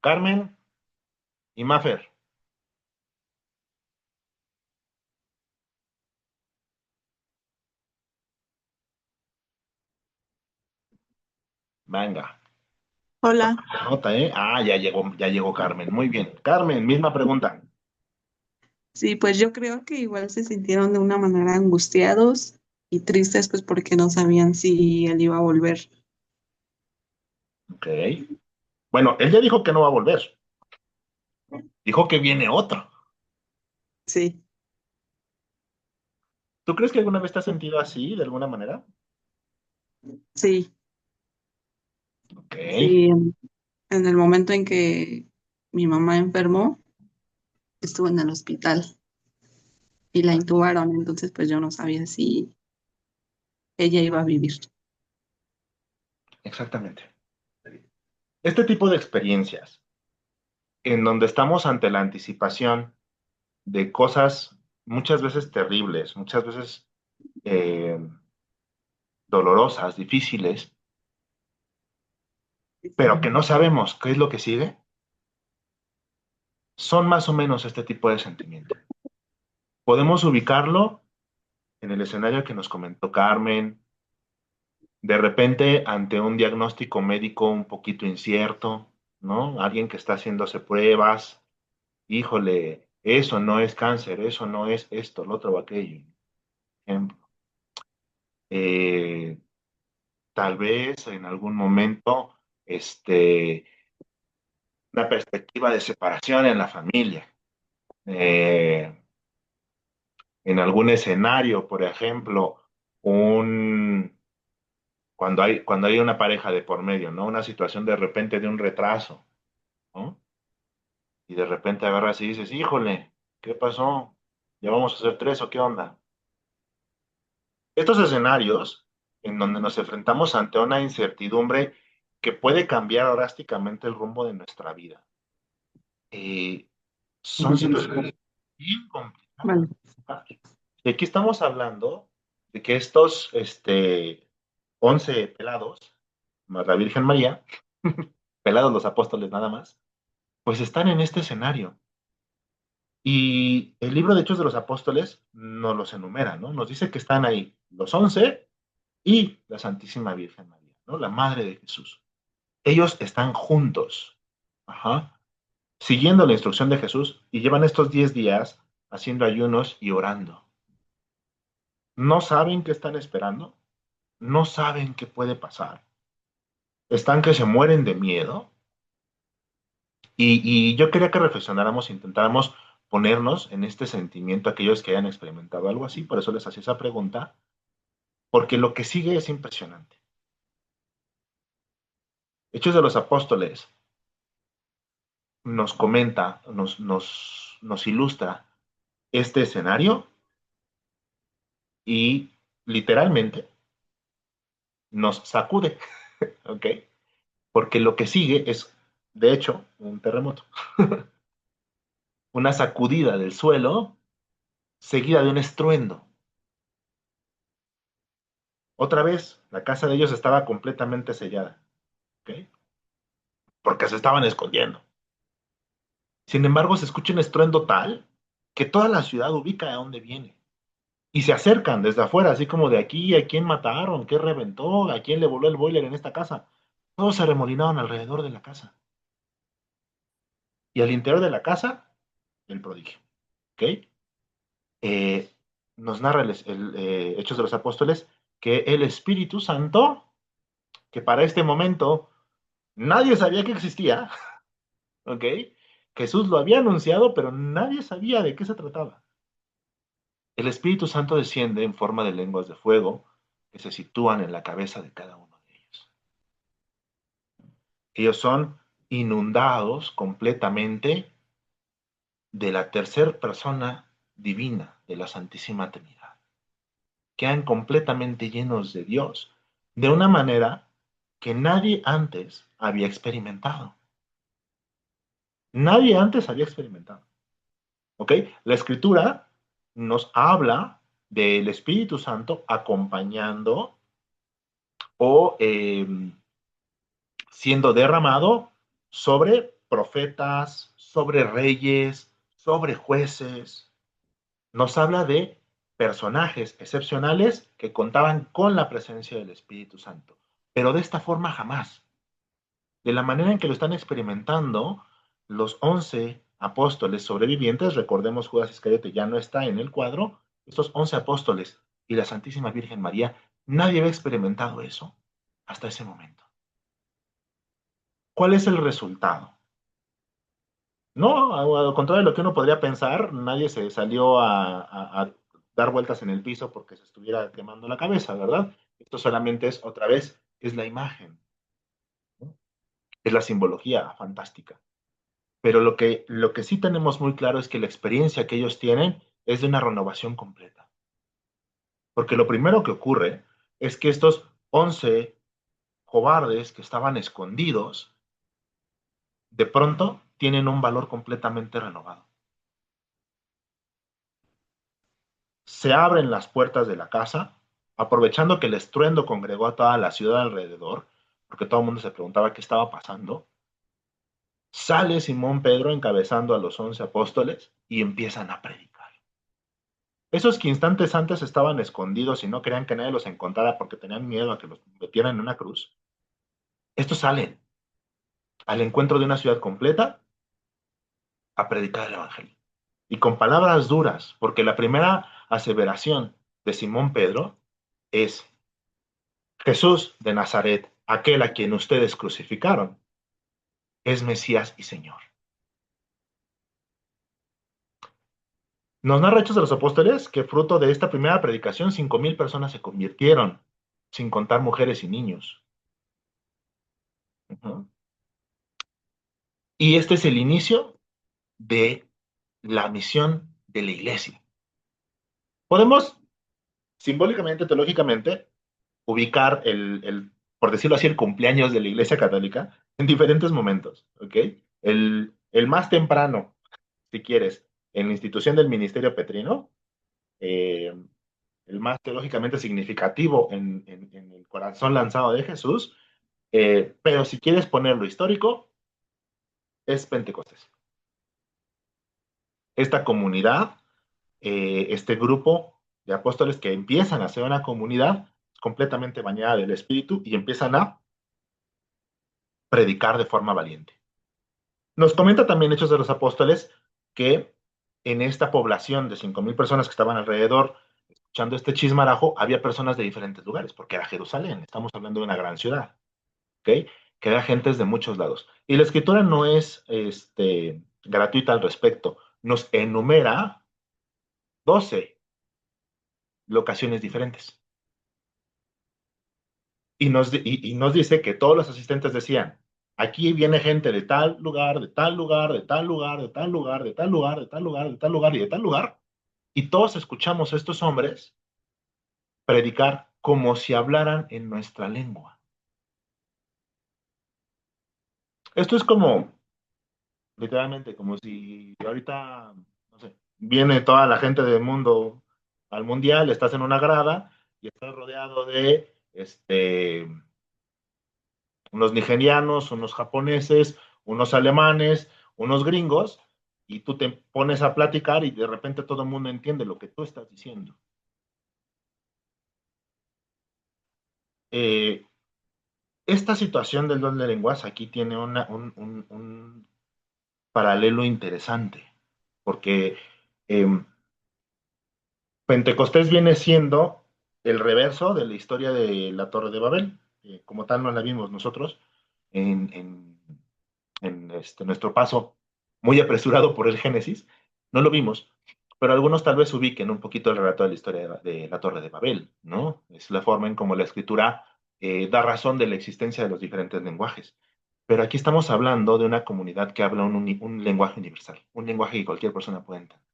Speaker 2: Carmen y Mafer. Venga.
Speaker 6: Hola,
Speaker 2: Nota, ¿eh? Ah, ya llegó Carmen. Muy bien. Carmen, misma pregunta.
Speaker 6: sí, pues yo creo que igual se sintieron de una manera angustiados y tristes, pues porque no sabían si él iba a volver.
Speaker 2: Ok. Bueno, él ya dijo que no va a volver. Dijo que viene otro.
Speaker 6: Sí,
Speaker 2: ¿Tú crees que alguna vez te has sentido así, de alguna manera?
Speaker 6: sí,
Speaker 2: Ok.
Speaker 6: sí. En el momento en que mi mamá enfermó, estuvo en el hospital y la intubaron, entonces pues yo no sabía si ella iba a vivir.
Speaker 2: Exactamente. Este tipo de experiencias, en donde estamos ante la anticipación de cosas muchas veces terribles, muchas veces eh, dolorosas, difíciles, pero que no sabemos qué es lo que sigue, son más o menos este tipo de sentimiento. Podemos ubicarlo en el escenario que nos comentó Carmen, de repente ante un diagnóstico médico un poquito incierto, ¿no? Alguien que está haciéndose pruebas, híjole, eso no es cáncer, eso no es esto, lo otro o aquello. Ejemplo. Eh, Tal vez en algún momento, una perspectiva de separación en la familia. Eh, en algún escenario, por ejemplo, un, cuando hay una pareja de por medio, ¿no? Una situación de repente de un retraso, ¿no? Y de repente agarras y dices, híjole, ¿qué pasó? ¿Ya vamos a hacer tres o qué onda? Estos escenarios en donde nos enfrentamos ante una incertidumbre que puede cambiar drásticamente el rumbo de nuestra vida, eh, son situaciones bien complicadas.
Speaker 6: Vale.
Speaker 2: Y aquí estamos hablando de que estos 11 pelados, más la Virgen María, pelados los apóstoles nada más, pues están en este escenario. Y el libro de Hechos de los Apóstoles nos los enumera, ¿no? Nos dice que están ahí los 11 y la Santísima Virgen María, ¿no? La Madre de Jesús. Ellos están juntos, ajá, siguiendo la instrucción de Jesús y llevan estos 10 días haciendo ayunos y orando. No saben qué están esperando, no saben qué puede pasar, están que se mueren de miedo y yo quería que reflexionáramos, intentáramos ponernos en este sentimiento aquellos que hayan experimentado algo así, por eso les hacía esa pregunta, porque lo que sigue es impresionante. Hechos de los Apóstoles nos comenta, nos ilustra este escenario y literalmente nos sacude, ¿ok? Porque lo que sigue es, de hecho, un terremoto, una sacudida del suelo seguida de un estruendo. Otra vez, la casa de ellos estaba completamente sellada, ¿ok? Porque se estaban escondiendo. Sin embargo, se escucha un estruendo tal que toda la ciudad ubica a dónde viene. Y se acercan desde afuera, así como de aquí, ¿a quién mataron? ¿Qué reventó? ¿A quién le voló el boiler en esta casa? Todos se remolinaron alrededor de la casa. Y al interior de la casa, el prodigio. ¿Ok? Eh, Nos narra Hechos de los Apóstoles que el Espíritu Santo, que para este momento nadie sabía que existía, ¿ok? Jesús lo había anunciado, pero nadie sabía de qué se trataba. El Espíritu Santo desciende en forma de lenguas de fuego que se sitúan en la cabeza de cada uno de ellos. Ellos son inundados completamente de la tercera persona divina de la Santísima Trinidad. Quedan completamente llenos de Dios de una manera que nadie antes había experimentado. Nadie antes había experimentado. ¿Ok? La escritura nos habla del Espíritu Santo acompañando o siendo derramado sobre profetas, sobre reyes, sobre jueces. Nos habla de personajes excepcionales que contaban con la presencia del Espíritu Santo. Pero de esta forma jamás. De la manera en que lo están experimentando los 11 apóstoles sobrevivientes, recordemos Judas Iscariote ya no está en el cuadro, estos 11 apóstoles y la Santísima Virgen María, nadie había experimentado eso hasta ese momento. ¿Cuál es el resultado? No, al contrario de lo que uno podría pensar, nadie se salió a dar vueltas en el piso porque se estuviera quemando la cabeza, ¿verdad? Esto solamente es, otra vez, es la imagen, ¿no? Es la simbología fantástica. Pero lo que sí tenemos muy claro es que la experiencia que ellos tienen es de una renovación completa. Porque lo primero que ocurre es que estos 11 cobardes que estaban escondidos, de pronto tienen un valor completamente renovado. Se abren las puertas de la casa, aprovechando que el estruendo congregó a toda la ciudad alrededor, porque todo el mundo se preguntaba qué estaba pasando. Sale Simón Pedro encabezando a los 11 apóstoles y empiezan a predicar. Esos que instantes antes estaban escondidos y no querían que nadie los encontrara porque tenían miedo a que los metieran en una cruz, estos salen al encuentro de una ciudad completa a predicar el Evangelio. Y con palabras duras, porque la primera aseveración de Simón Pedro es: Jesús de Nazaret, aquel a quien ustedes crucificaron, es Mesías y Señor. Nos narra Hechos de los Apóstoles que fruto de esta primera predicación 5,000 personas se convirtieron, sin contar mujeres y niños. Uh-huh. Y este es el inicio de la misión de la iglesia. Podemos simbólicamente, teológicamente, ubicar por decirlo así, el cumpleaños de la iglesia católica en diferentes momentos, ¿ok? El más temprano, si quieres, en la institución del ministerio petrino, eh, el más teológicamente significativo en el corazón lanzado de Jesús, pero si quieres ponerlo histórico, es Pentecostés. Esta comunidad, este grupo de apóstoles que empiezan a ser una comunidad completamente bañada del Espíritu y empiezan a predicar de forma valiente. Nos comenta también Hechos de los Apóstoles que en esta población de 5,000 personas que estaban alrededor escuchando este chismarajo, había personas de diferentes lugares, porque era Jerusalén, estamos hablando de una gran ciudad, ¿ok? Que era gentes de muchos lados. Y la escritura no es gratuita al respecto, nos enumera 12 locaciones diferentes. Y nos dice que todos los asistentes decían: aquí viene gente de tal lugar, de tal lugar, de tal lugar, de tal lugar, de tal lugar, de tal lugar, de tal lugar y de tal lugar. Y todos escuchamos a estos hombres predicar como si hablaran en nuestra lengua. Esto es como, literalmente, como si ahorita, no sé, viene toda la gente del mundo al mundial, estás en una grada y estás rodeado de unos nigerianos, unos japoneses, unos alemanes, unos gringos, y tú te pones a platicar y de repente todo el mundo entiende lo que tú estás diciendo. Eh, esta situación del don de lenguas aquí tiene un paralelo interesante, porque eh, Pentecostés viene siendo el reverso de la historia de la Torre de Babel. Como tal no la vimos nosotros en nuestro paso muy apresurado por el Génesis, no lo vimos, pero algunos tal vez ubiquen un poquito el relato de la historia de la Torre de Babel, ¿no? Es la forma en cómo la escritura da razón de la existencia de los diferentes lenguajes. Pero aquí estamos hablando de una comunidad que habla un lenguaje universal, un lenguaje que cualquier persona puede entender.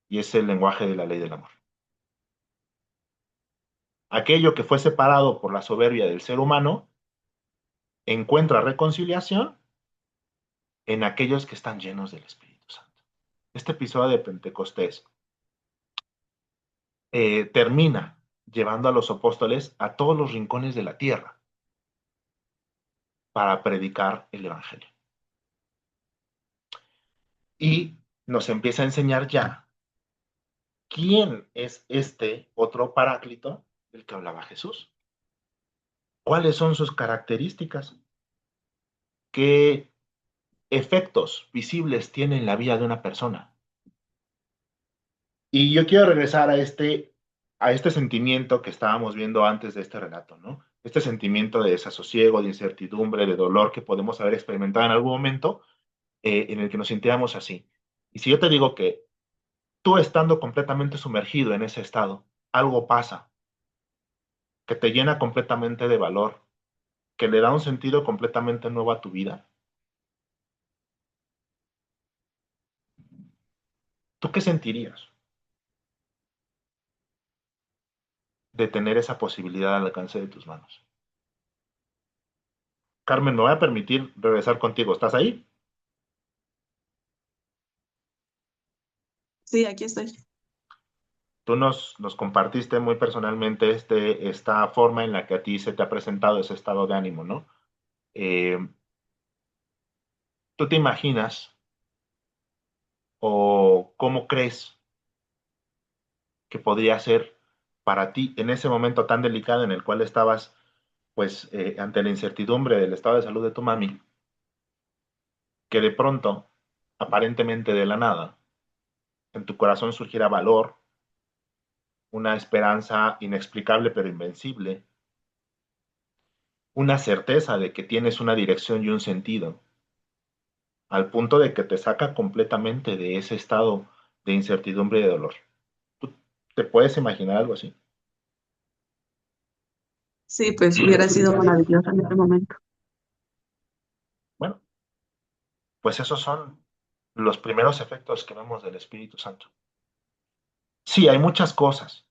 Speaker 2: Y es el lenguaje de la ley del amor. Aquello que fue separado por la soberbia del ser humano encuentra reconciliación en aquellos que están llenos del Espíritu Santo. Este episodio de Pentecostés termina llevando a los apóstoles a todos los rincones de la tierra para predicar el Evangelio. Y nos empieza a enseñar ya quién es este otro paráclito del que hablaba Jesús. ¿Cuáles son sus características? ¿Qué efectos visibles tiene en la vida de una persona? Y yo quiero regresar a este sentimiento que estábamos viendo antes de este relato, ¿no? Este sentimiento de desasosiego, de incertidumbre, de dolor que podemos haber experimentado en algún momento en el que nos sintiéramos así. Y si yo te digo que tú estando completamente sumergido en ese estado, algo pasa que te llena completamente de valor, que le da un sentido completamente nuevo a tu vida, ¿tú qué sentirías de tener esa posibilidad al alcance de tus manos? Carmen, me voy a permitir regresar contigo. ¿Estás ahí?
Speaker 6: Sí, aquí estoy.
Speaker 2: Tú nos compartiste muy personalmente esta forma en la que a ti se te ha presentado ese estado de ánimo, ¿no? Eh, ¿Tú te imaginas o cómo crees que podría ser para ti en ese momento tan delicado en el cual estabas, pues, ante la incertidumbre del estado de salud de tu mami, que de pronto, aparentemente de la nada, en tu corazón surgiera valor, una esperanza inexplicable pero invencible, una certeza de que tienes una dirección y un sentido, al punto de que te saca completamente de ese estado de incertidumbre y de dolor? ¿Tú te puedes imaginar algo así?
Speaker 6: Sí, pues hubiera sido maravilloso en ese momento.
Speaker 2: Bueno, pues esos son los primeros efectos que vemos del Espíritu Santo. Sí, hay muchas cosas.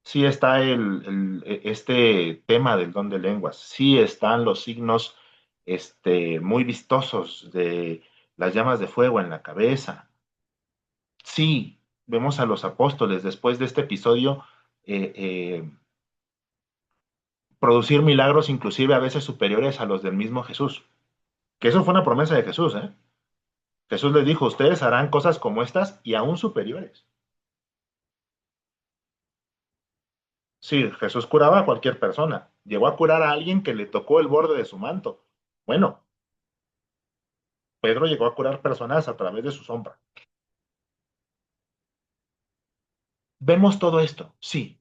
Speaker 2: Sí está este tema del don de lenguas. Sí están los signos muy vistosos de las llamas de fuego en la cabeza. Sí, vemos a los apóstoles después de este episodio eh, eh, producir milagros inclusive a veces superiores a los del mismo Jesús. Que eso fue una promesa de Jesús, ¿eh? Jesús les dijo, ustedes harán cosas como estas y aún superiores. Sí, Jesús curaba a cualquier persona. Llegó a curar a alguien que le tocó el borde de su manto. Bueno, Pedro llegó a curar personas a través de su sombra. Vemos todo esto, sí,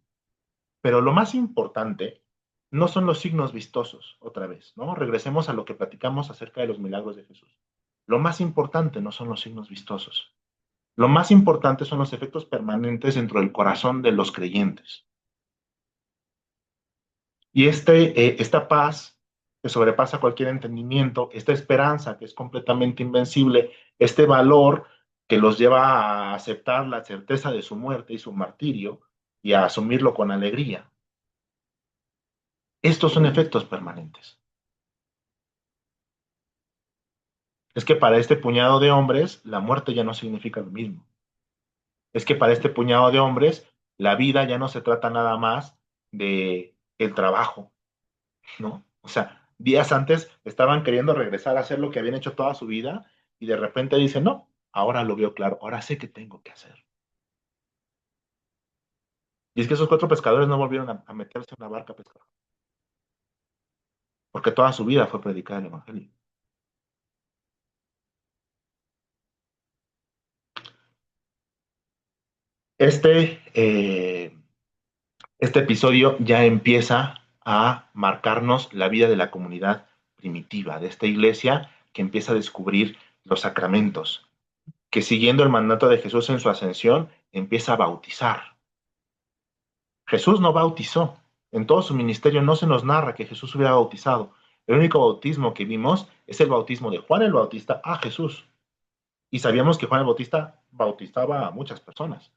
Speaker 2: pero lo más importante no son los signos vistosos, otra vez, ¿no? Regresemos a lo que platicamos acerca de los milagros de Jesús. Lo más importante no son los signos vistosos. Lo más importante son los efectos permanentes dentro del corazón de los creyentes. Y esta paz que sobrepasa cualquier entendimiento, esta esperanza que es completamente invencible, este valor que los lleva a aceptar la certeza de su muerte y su martirio y a asumirlo con alegría. Estos son efectos permanentes. Es que para este puñado de hombres, la muerte ya no significa lo mismo. Es que para este puñado de hombres, la vida ya no se trata nada más de el trabajo, ¿no? O sea, días antes estaban queriendo regresar a hacer lo que habían hecho toda su vida y de repente dicen, no, ahora lo veo claro, ahora sé qué tengo que hacer. Y es que esos cuatro pescadores no volvieron a meterse en una barca a pescar, porque toda su vida fue predicar el Evangelio. Este, eh, este episodio ya empieza a marcarnos la vida de la comunidad primitiva, de esta iglesia que empieza a descubrir los sacramentos, que siguiendo el mandato de Jesús en su ascensión, empieza a bautizar. Jesús no bautizó. En todo su ministerio no se nos narra que Jesús hubiera bautizado. El único bautismo que vimos es el bautismo de Juan el Bautista a Jesús. Y sabíamos que Juan el Bautista bautizaba a muchas personas.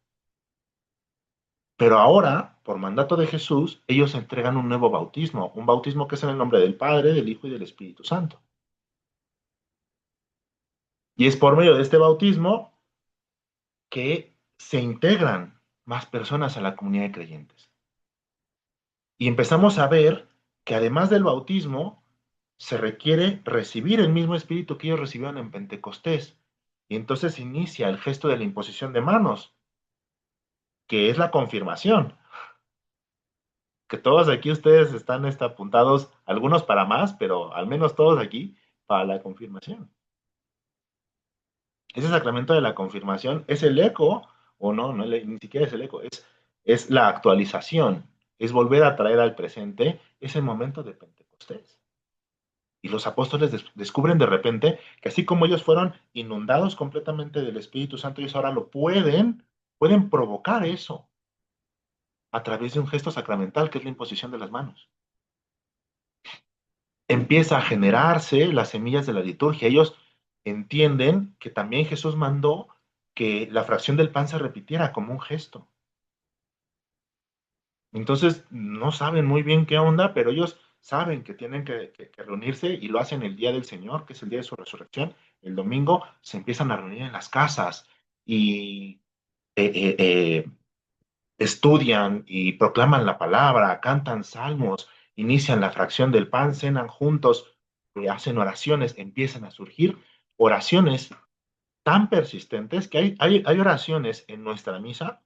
Speaker 2: Pero ahora, por mandato de Jesús, ellos entregan un nuevo bautismo, un bautismo que es en el nombre del Padre, del Hijo y del Espíritu Santo. Y es por medio de este bautismo que se integran más personas a la comunidad de creyentes. Y empezamos a ver que además del bautismo, se requiere recibir el mismo espíritu que ellos recibieron en Pentecostés. Y entonces inicia el gesto de la imposición de manos, que es la confirmación. Que todos aquí ustedes están apuntados, algunos para más, pero al menos todos aquí para la confirmación. Ese sacramento de la confirmación es el eco, o no, ni siquiera es el eco, es la actualización, es volver a traer al presente ese momento de Pentecostés. Y los apóstoles descubren de repente que así como ellos fueron inundados completamente del Espíritu Santo, ellos ahora lo pueden provocar eso a través de un gesto sacramental que es la imposición de las manos. Empieza a generarse las semillas de la liturgia. Ellos entienden que también Jesús mandó que la fracción del pan se repitiera como un gesto. Entonces, no saben muy bien qué onda, pero ellos saben que tienen que reunirse y lo hacen el día del Señor, que es el día de su resurrección. El domingo se empiezan a reunir en las casas y eh, eh, eh, estudian y proclaman la palabra, cantan salmos, inician la fracción del pan, cenan juntos, hacen oraciones, empiezan a surgir oraciones tan persistentes que hay oraciones en nuestra misa,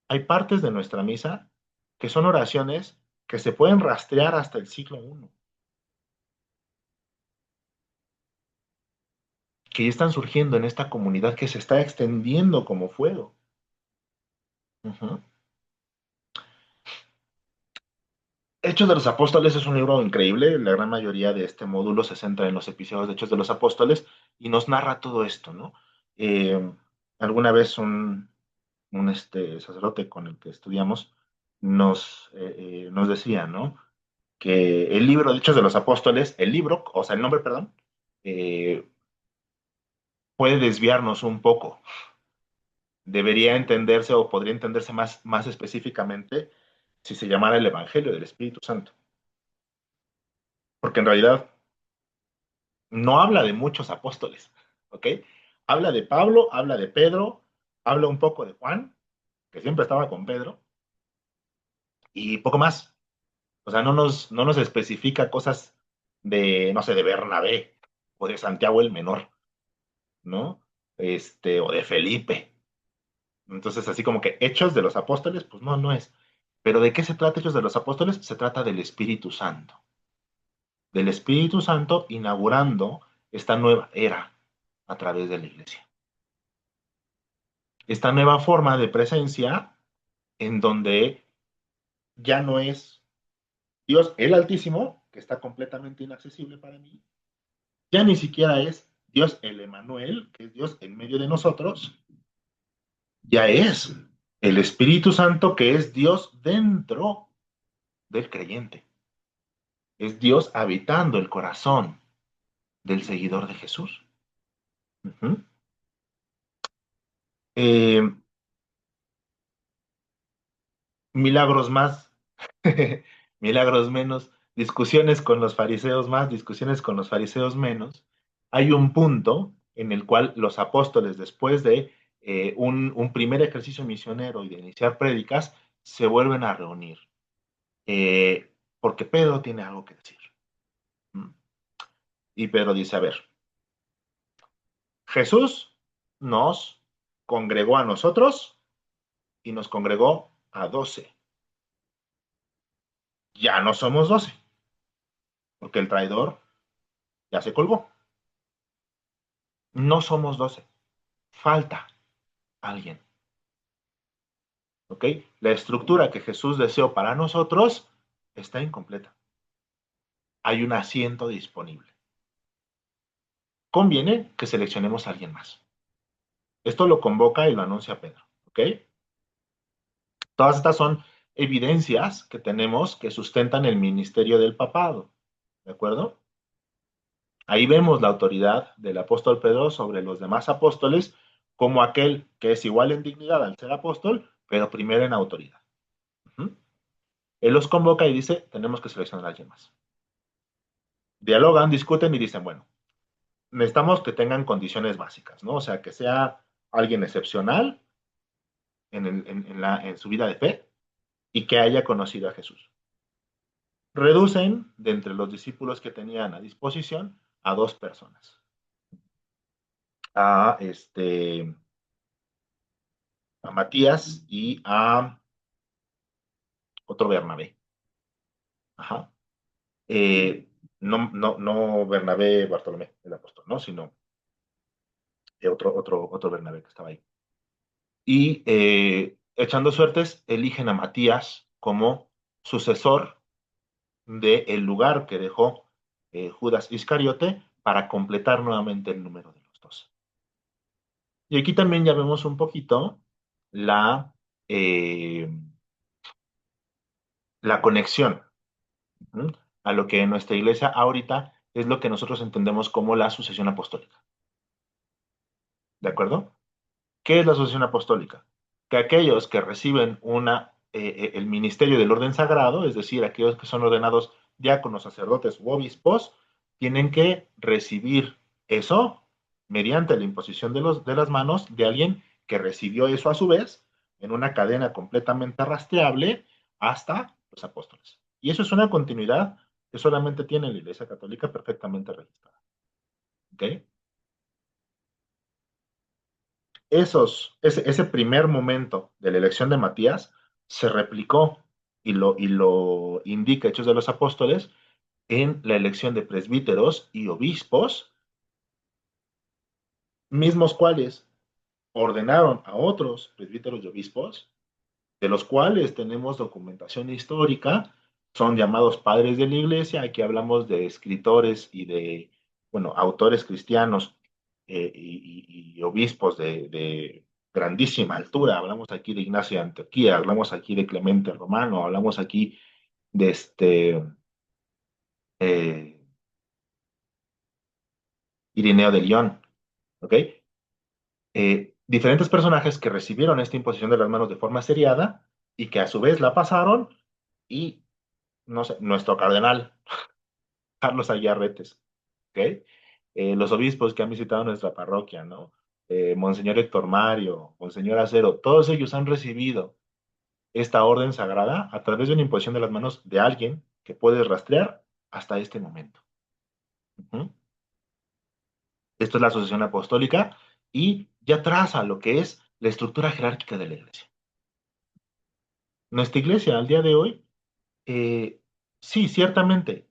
Speaker 2: hay partes de nuestra misa que son oraciones que se pueden rastrear hasta el siglo I, que ya están surgiendo en esta comunidad que se está extendiendo como fuego. Uh-huh. Hechos de los Apóstoles es un libro increíble. La gran mayoría de este módulo se centra en los episodios de Hechos de los Apóstoles y nos narra todo esto, ¿no? Eh, alguna vez un sacerdote con el que estudiamos nos decía, ¿no? Que el libro de Hechos de los Apóstoles, el libro, o sea, el nombre, perdón, eh, puede desviarnos un poco. Debería entenderse o podría entenderse más específicamente si se llamara el Evangelio del Espíritu Santo. Porque en realidad no habla de muchos apóstoles, ¿ok? Habla de Pablo, habla de Pedro, habla un poco de Juan, que siempre estaba con Pedro, y poco más. O sea, no nos especifica cosas de, no sé, de Bernabé o de Santiago el Menor, ¿no? O de Felipe. Entonces, así como que Hechos de los Apóstoles, pues no es. Pero ¿de qué se trata Hechos de los Apóstoles? Se trata del Espíritu Santo. Del Espíritu Santo inaugurando esta nueva era a través de la iglesia. Esta nueva forma de presencia en donde ya no es Dios el Altísimo, que está completamente inaccesible para mí, ya ni siquiera es Dios el Emanuel, que es Dios en medio de nosotros, ya es el Espíritu Santo, que es Dios dentro del creyente. Es Dios habitando el corazón del seguidor de Jesús. Uh-huh. eh, Milagros más, milagros menos, discusiones con los fariseos más, discusiones con los fariseos menos. Hay un punto en el cual los apóstoles, después de un primer ejercicio misionero y de iniciar prédicas, se vuelven a reunir, porque Pedro tiene algo que decir. Y Pedro dice, a ver, Jesús nos congregó a nosotros y nos congregó a 12. Ya no somos 12, porque el traidor ya se colgó. No somos 12. Falta alguien. ¿Ok? La estructura que Jesús deseó para nosotros está incompleta. Hay un asiento disponible. Conviene que seleccionemos a alguien más. Esto lo convoca y lo anuncia Pedro. ¿Ok? Todas estas son evidencias que tenemos que sustentan el ministerio del papado. ¿De acuerdo? Ahí vemos la autoridad del apóstol Pedro sobre los demás apóstoles como aquel que es igual en dignidad al ser apóstol, pero primero en autoridad. Uh-huh. Él los convoca y dice, tenemos que seleccionar a alguien más. Dialogan, discuten y dicen, bueno, necesitamos que tengan condiciones básicas, ¿no? O sea, que sea alguien excepcional en su vida de fe y que haya conocido a Jesús. Reducen de entre los discípulos que tenían a disposición a 2 personas. a, a Matías y a otro Bernabé. Ajá. No Bernabé Bartolomé, el apóstol, ¿no? Sino otro Bernabé que estaba ahí. Y echando suertes, eligen a Matías como sucesor del lugar que dejó Judas Iscariote para completar nuevamente el número de los 12. Y aquí también ya vemos un poquito la, eh, la conexión, ¿sí? A lo que en nuestra iglesia ahorita es lo que nosotros entendemos como la sucesión apostólica. ¿De acuerdo? ¿Qué es la sucesión apostólica? Que aquellos que reciben el ministerio del orden sagrado, es decir, aquellos que son ordenados diáconos, sacerdotes u obispos, tienen que recibir eso mediante la imposición de las manos de alguien que recibió eso a su vez en una cadena completamente rastreable hasta los apóstoles. Y eso es una continuidad que solamente tiene la Iglesia Católica perfectamente registrada. ¿Ok? Ese primer momento de la elección de Matías se replicó y lo indica Hechos de los Apóstoles en la elección de presbíteros y obispos, mismos cuales ordenaron a otros presbíteros y obispos, de los cuales tenemos documentación histórica, son llamados padres de la iglesia. Aquí hablamos de escritores y de, bueno, autores cristianos y obispos de grandísima altura. Hablamos aquí de Ignacio de Antioquía, hablamos aquí de Clemente Romano, hablamos aquí de eh, Irineo de León, ¿ok? Diferentes personajes que recibieron esta imposición de las manos de forma seriada y que a su vez la pasaron y, no sé, nuestro cardenal Carlos Ayarretes, ¿ok? Los obispos que han visitado nuestra parroquia, ¿no? Monseñor Héctor Mario, Monseñor Acero, todos ellos han recibido esta orden sagrada a través de una imposición de las manos de alguien que puedes rastrear hasta este momento. Uh-huh. Esto es la asociación apostólica y ya traza lo que es la estructura jerárquica de la iglesia. Nuestra iglesia al día de hoy, sí, ciertamente,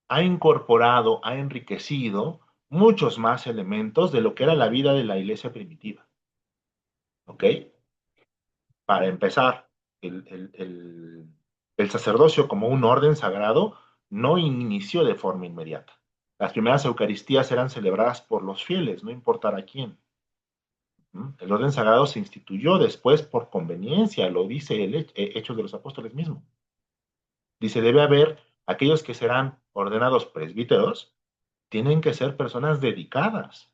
Speaker 2: ha incorporado, ha enriquecido muchos más elementos de lo que era la vida de la iglesia primitiva. ¿Ok? Para empezar, el sacerdocio como un orden sagrado no inició de forma inmediata. Las primeras Eucaristías eran celebradas por los fieles, no importara quién. El orden sagrado se instituyó después por conveniencia, lo dice Hechos de los Apóstoles mismo. Dice, debe haber aquellos que serán ordenados presbíteros, tienen que ser personas dedicadas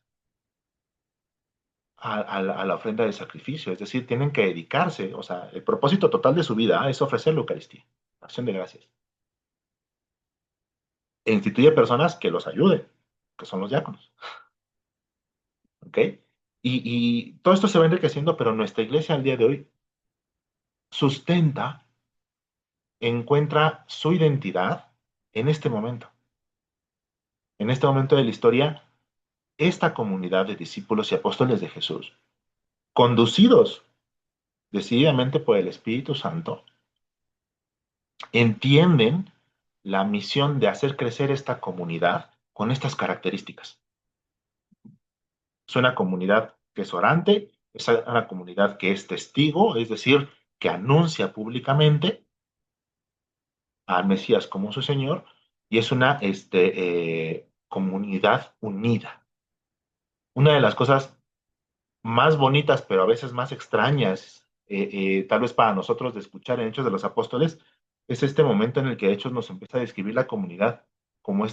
Speaker 2: a la ofrenda de sacrificio, es decir, tienen que dedicarse, o sea, el propósito total de su vida es ofrecer la Eucaristía, acción de gracias. E instituye personas que los ayuden, que son los diáconos. ¿Ok? Y todo esto se va enriqueciendo, pero nuestra iglesia al día de hoy sustenta, encuentra su identidad en este momento de la historia, esta comunidad de discípulos y apóstoles de Jesús, conducidos decididamente por el Espíritu Santo, entienden la misión de hacer crecer esta comunidad con estas características. Es una comunidad que es orante, es una comunidad que es testigo, es decir, que anuncia públicamente al Mesías como su Señor, y es una comunidad unida. Una de las cosas más bonitas, pero a veces más extrañas, tal vez para nosotros de escuchar en Hechos de los Apóstoles, es este momento en el que Hechos nos empieza a describir la comunidad como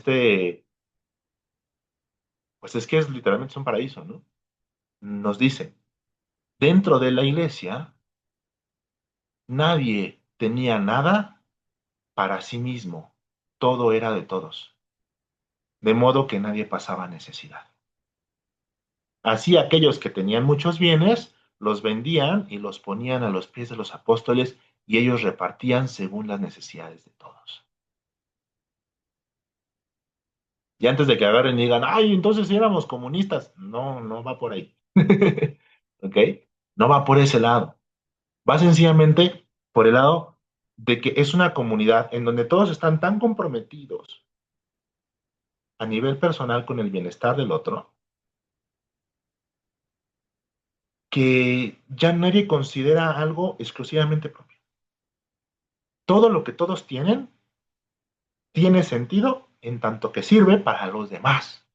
Speaker 2: pues es que es literalmente es un paraíso, ¿no? Nos dice, dentro de la iglesia, nadie tenía nada para sí mismo, todo era de todos, de modo que nadie pasaba necesidad. Así aquellos que tenían muchos bienes, los vendían y los ponían a los pies de los apóstoles y ellos repartían según las necesidades de todos. Y antes de que agarren y digan, ay, entonces sí éramos comunistas. No, no va por ahí. ¿Ok? No va por ese lado. Va sencillamente por el lado de que es una comunidad en donde todos están tan comprometidos a nivel personal con el bienestar del otro, que ya nadie considera algo exclusivamente propio. Todo lo que todos tienen tiene sentido en tanto que sirve para los demás.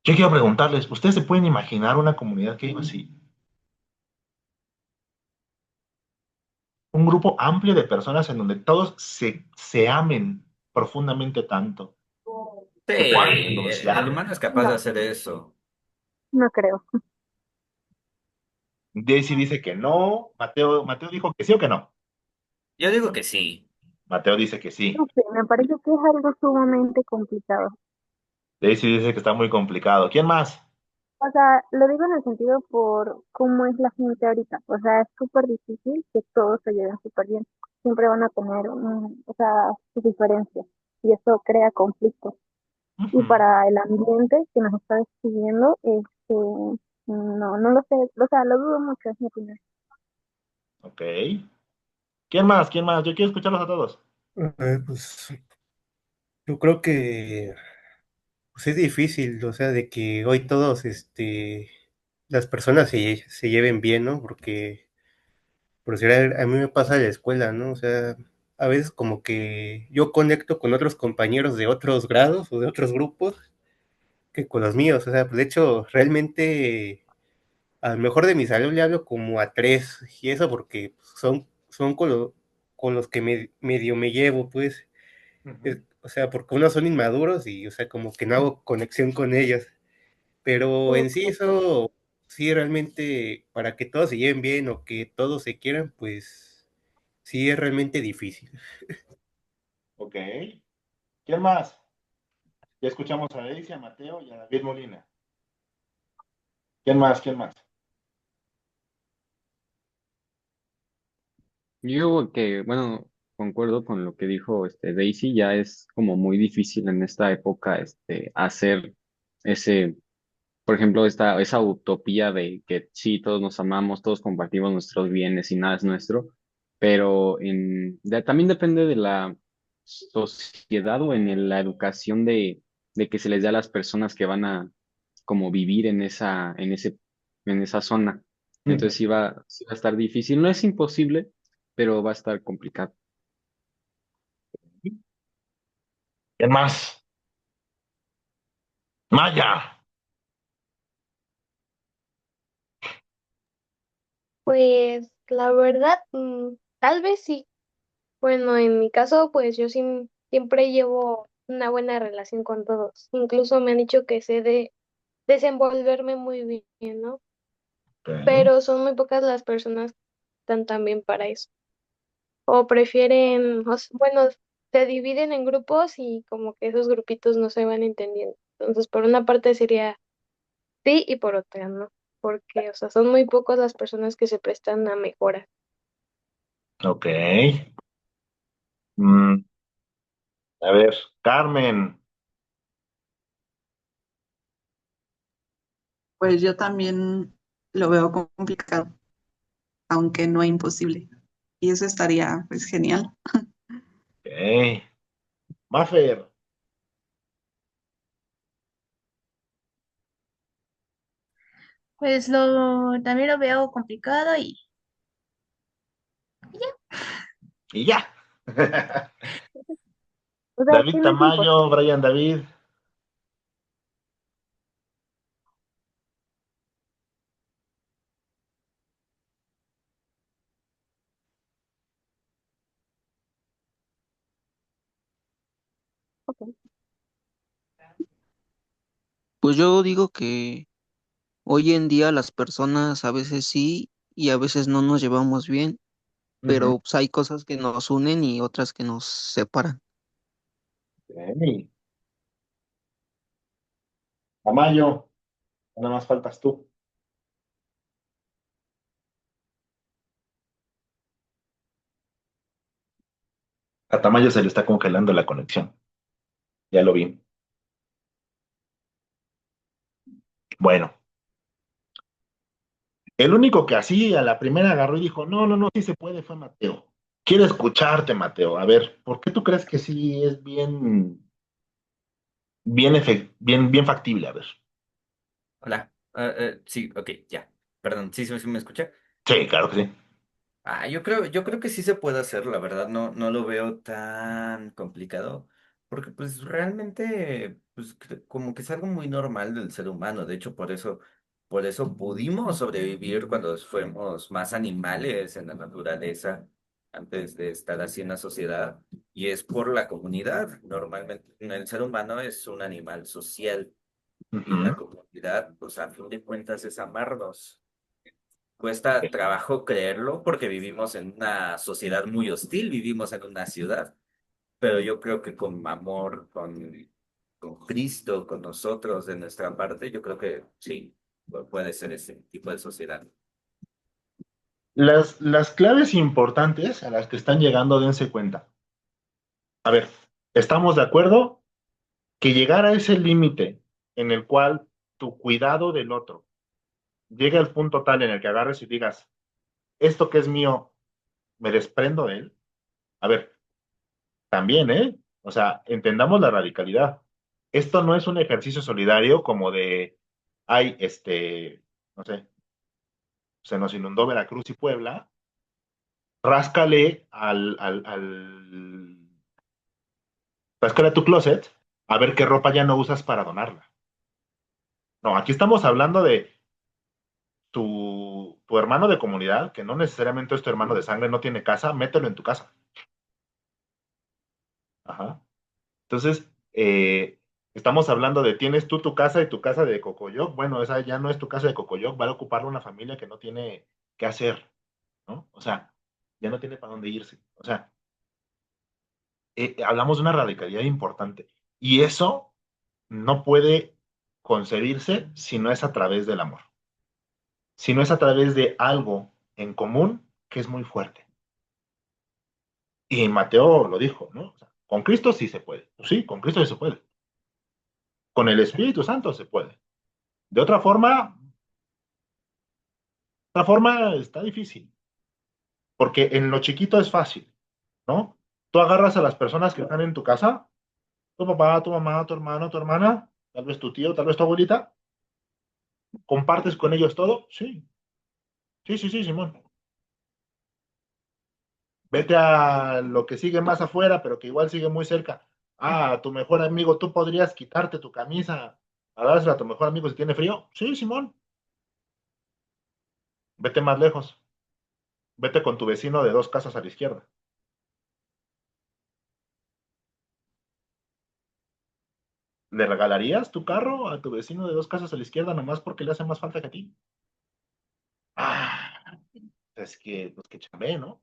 Speaker 2: Yo quiero preguntarles, ¿ustedes se pueden imaginar una comunidad que viva así? Un grupo amplio de personas en donde todos se amen profundamente tanto,
Speaker 4: Sí,
Speaker 2: que puedan
Speaker 4: el
Speaker 2: negociar.
Speaker 4: humano es capaz de
Speaker 7: No,
Speaker 4: hacer eso.
Speaker 7: no creo.
Speaker 2: Daisy dice que no, Mateo dijo que sí o que no.
Speaker 4: Yo digo que sí.
Speaker 2: Mateo dice que sí.
Speaker 7: No sé, me parece que es algo sumamente complicado.
Speaker 2: Daisy dice que está muy complicado. ¿Quién más?
Speaker 7: O sea, lo digo en el sentido por cómo es la gente ahorita. O sea, es súper difícil que todos se lleven súper bien. Siempre van a tener, o sea, sus diferencias. Y eso crea conflictos. Y
Speaker 2: Ujú.
Speaker 7: para el ambiente que nos está describiendo, no lo sé. O sea, lo dudo mucho, es mi opinión.
Speaker 2: Ok. ¿Quién más? ¿Quién más? Yo quiero escucharlos a todos.
Speaker 1: Pues yo creo que pues, es difícil, o sea, de que hoy todos, las personas se lleven bien, ¿no? Porque, por decir, a mí me pasa en la escuela, ¿no? O sea, a veces como que yo conecto con otros compañeros de otros grados o de otros grupos que con los míos, o sea, pues de hecho, realmente, a lo mejor de mi salón le hablo como a tres, y eso porque son con los que medio me llevo, pues.
Speaker 2: Ujú.
Speaker 1: O sea, porque unos son inmaduros y, o sea, como que no hago conexión con ellos. Pero en sí eso, sí, realmente, para que todos se lleven bien o que todos se quieran, pues sí es realmente difícil.
Speaker 2: Ok. ¿Quién más? Ya escuchamos a Daisy, a Mateo y a David Molina. ¿Quién más? ¿Quién más?
Speaker 3: Yo digo que, bueno, concuerdo con lo que dijo Daisy, ya es como muy difícil en esta época hacer ese, por ejemplo, esa utopía de que sí, todos nos amamos, todos compartimos nuestros bienes y nada es nuestro, pero también depende de la sociedad o en la educación de que se les dé a las personas que van a como vivir en esa zona.
Speaker 2: Ujú.
Speaker 3: Entonces sí va a estar difícil. No es imposible, pero va a estar complicado.
Speaker 2: ¿Quién más? Maya.
Speaker 8: Pues la verdad, tal vez sí. Bueno, en mi caso, pues yo siempre llevo una buena relación con todos. Incluso me han dicho que sé de desenvolverme muy bien, ¿no?
Speaker 2: Ok.
Speaker 8: Pero son muy pocas las personas que están también para eso. O prefieren, bueno, se dividen en grupos y como que esos grupitos no se van entendiendo. Entonces, por una parte sería sí y por otra no. Porque, o sea, son muy pocos las personas que se prestan a mejoras.
Speaker 2: Ok. Mm, a ver, Carmen.
Speaker 6: Pues yo también lo veo complicado, aunque no imposible. Y eso estaría pues genial.
Speaker 2: Ok. Maffer.
Speaker 9: Pues también lo veo complicado y
Speaker 2: Y ya.
Speaker 7: O sea, es
Speaker 2: David
Speaker 7: que no es
Speaker 2: Tamayo,
Speaker 7: imposible.
Speaker 2: Brian David.
Speaker 5: Ok. Pues yo digo que hoy en día las personas a veces sí y a veces no nos llevamos bien,
Speaker 2: Ujú.
Speaker 5: pero pues, hay cosas que nos unen y otras que nos separan.
Speaker 2: Ok. Tamayo, nada más faltas tú. A Tamayo se le está congelando la conexión. Ya lo vi. Bueno, el único que así a la primera agarró y dijo, no, no, no, sí se puede, fue Mateo. Quiero escucharte, Mateo. A ver, ¿por qué tú crees que sí es bien factible? A ver.
Speaker 4: Hola. Sí, ok, ya. Perdón, sí me escucha.
Speaker 2: Sí, claro que sí.
Speaker 4: Yo creo que sí se puede hacer, la verdad, no lo veo tan complicado, porque pues realmente, pues como que es algo muy normal del ser humano. De hecho, por eso pudimos sobrevivir cuando fuimos más animales en la naturaleza, antes de estar así en la sociedad, y es por la comunidad. Normalmente el ser humano es un animal social, y la
Speaker 2: Ujú.
Speaker 4: comunidad, pues a fin de cuentas es amarnos. Cuesta trabajo creerlo porque vivimos en una sociedad muy hostil, vivimos en una ciudad, pero yo creo que con amor, con Cristo, con nosotros de nuestra parte, yo creo que sí, puede ser ese tipo de sociedad.
Speaker 2: Las claves importantes a las que están llegando, dense cuenta. A ver, ¿estamos de acuerdo que llegar a ese límite en el cual tu cuidado del otro llegue al punto tal en el que agarres y digas, esto que es mío, me desprendo de él? A ver, también, ¿eh? O sea, entendamos la radicalidad. Esto no es un ejercicio solidario como de, ay, no sé, se nos inundó Veracruz y Puebla, ráscale ráscale a tu closet a ver qué ropa ya no usas para donarla. No, aquí estamos hablando de tu hermano de comunidad, que no necesariamente es tu hermano de sangre, no tiene casa, mételo en tu casa. Ajá. Entonces, estamos hablando de, tienes tú tu casa y tu casa de Cocoyoc. Bueno, esa ya no es tu casa de Cocoyoc, va a ocuparla una familia que no tiene qué hacer, ¿no? O sea, ya no tiene para dónde irse. O sea, hablamos de una radicalidad importante. Y eso no puede concebirse si no es a través del amor, si no es a través de algo en común que es muy fuerte. Y Mateo lo dijo, ¿no? O sea, con Cristo sí se puede. Pues sí, con Cristo sí se puede. Con el Espíritu Santo se puede. De otra forma está difícil, porque en lo chiquito es fácil, ¿no? Tú agarras a las personas que están en tu casa, tu papá, tu mamá, tu hermano, tu hermana, tal vez tu tío, tal vez tu abuelita, compartes con ellos todo, sí, sí, sí, sí, Simón. Vete a lo que sigue más afuera, pero que igual sigue muy cerca. Ah, tu mejor amigo, tú podrías quitarte tu camisa a dársela a tu mejor amigo si tiene frío. Sí, Simón. Vete más lejos. Vete con tu vecino de 2 casas a la izquierda. ¿Le regalarías tu carro a tu vecino de 2 casas a la izquierda nomás porque le hace más falta que a ti? Ah, es que, pues que chambé, ¿no?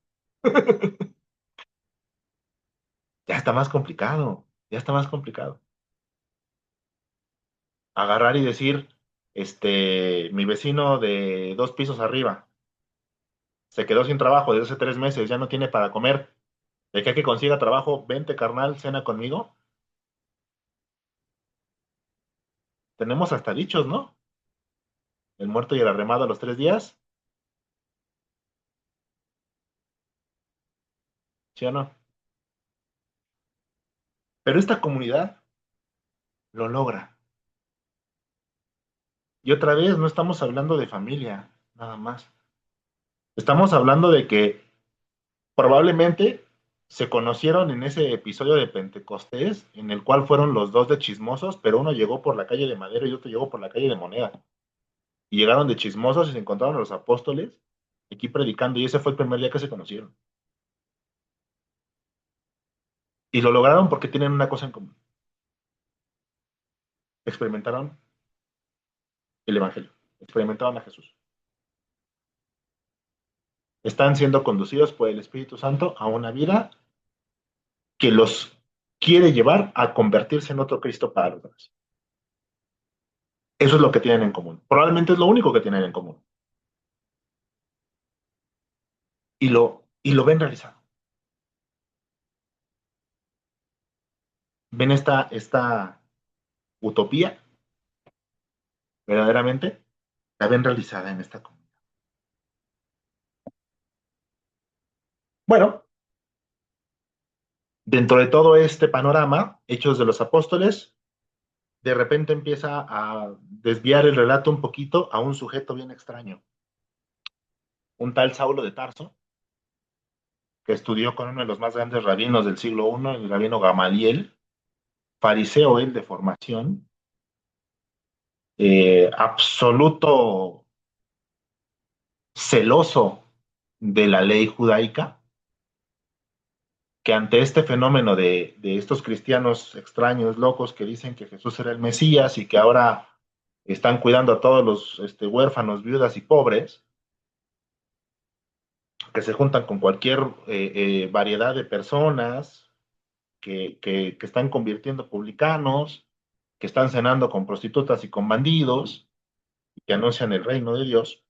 Speaker 2: Ya está más complicado. Ya está más complicado. Agarrar y decir, mi vecino de 2 pisos arriba se quedó sin trabajo desde hace 3 meses, ya no tiene para comer. De que consiga trabajo, vente carnal, cena conmigo. Tenemos hasta dichos, ¿no? El muerto y el arremado a los 3 días, ¿sí o no? Pero esta comunidad lo logra. Y otra vez, no estamos hablando de familia, nada más. Estamos hablando de que probablemente se conocieron en ese episodio de Pentecostés, en el cual fueron los dos de chismosos, pero uno llegó por la calle de Madero y otro llegó por la calle de Moneda. Y llegaron de chismosos y se encontraron a los apóstoles aquí predicando, y ese fue el primer día que se conocieron. Y lo lograron porque tienen una cosa en común. Experimentaron el Evangelio, experimentaron a Jesús. Están siendo conducidos por el Espíritu Santo a una vida que los quiere llevar a convertirse en otro Cristo para los demás. Eso es lo que tienen en común. Probablemente es lo único que tienen en común. Y lo ven realizado. ven esta utopía, verdaderamente, la ven realizada en esta comunidad. Bueno, dentro de todo este panorama, Hechos de los Apóstoles, de repente empieza a desviar el relato un poquito a un sujeto bien extraño, un tal Saulo de Tarso, que estudió con uno de los más grandes rabinos del siglo I, el rabino Gamaliel, fariseo él de formación, absoluto celoso de la ley judaica, que ante este fenómeno de estos cristianos extraños, locos, que dicen que Jesús era el Mesías y que ahora están cuidando a todos los huérfanos, viudas y pobres, que se juntan con cualquier variedad de personas, que están convirtiendo publicanos, que están cenando con prostitutas y con bandidos, y que anuncian el reino de Dios.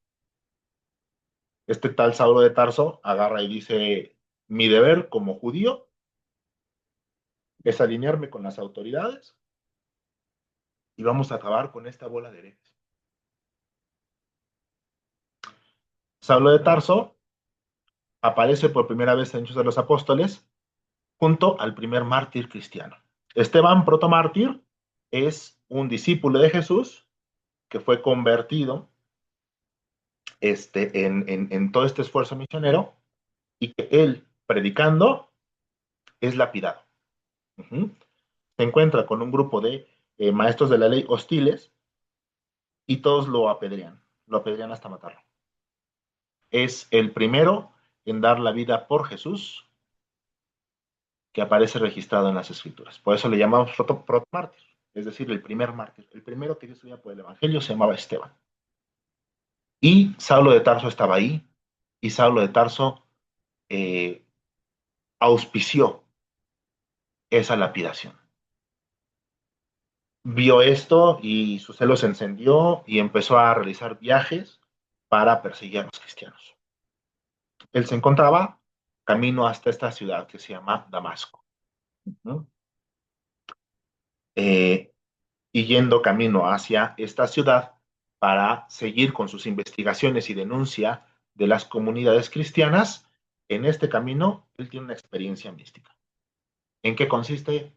Speaker 2: Este tal Saulo de Tarso agarra y dice, mi deber como judío es alinearme con las autoridades y vamos a acabar con esta bola de herejes. Saulo de Tarso aparece por primera vez en Hechos de los Apóstoles junto al primer mártir cristiano. Esteban, protomártir, es un discípulo de Jesús que fue convertido en todo este esfuerzo misionero y que él, predicando, es lapidado. Se encuentra con un grupo de maestros de la ley hostiles y todos lo apedrean hasta matarlo. Es el primero en dar la vida por Jesús que aparece registrado en las escrituras. Por eso le llamamos protomártir, es decir, el primer mártir. El primero que dio su vida por el evangelio se llamaba Esteban. Y Saulo de Tarso estaba ahí, y Saulo de Tarso auspició esa lapidación. Vio esto y su celo se encendió y empezó a realizar viajes para perseguir a los cristianos. Él se encontraba camino hasta esta ciudad que se llama Damasco, ¿no? Y yendo camino hacia esta ciudad para seguir con sus investigaciones y denuncia de las comunidades cristianas, en este camino él tiene una experiencia mística. ¿En qué consiste?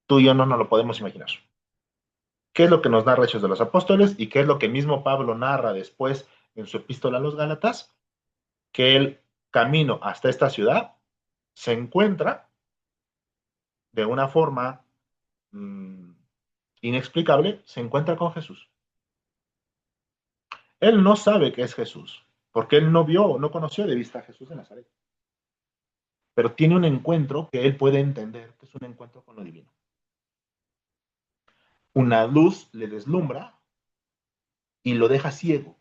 Speaker 2: Tú y yo no nos lo podemos imaginar. ¿Qué es lo que nos narra Hechos de los Apóstoles y qué es lo que mismo Pablo narra después en su epístola a los Gálatas? Que el camino hasta esta ciudad se encuentra de una forma inexplicable, se encuentra con Jesús. Él no sabe que es Jesús, porque él no vio, no conoció de vista a Jesús de Nazaret. Pero tiene un encuentro que él puede entender, que es un encuentro con lo divino. Una luz le deslumbra y lo deja ciego.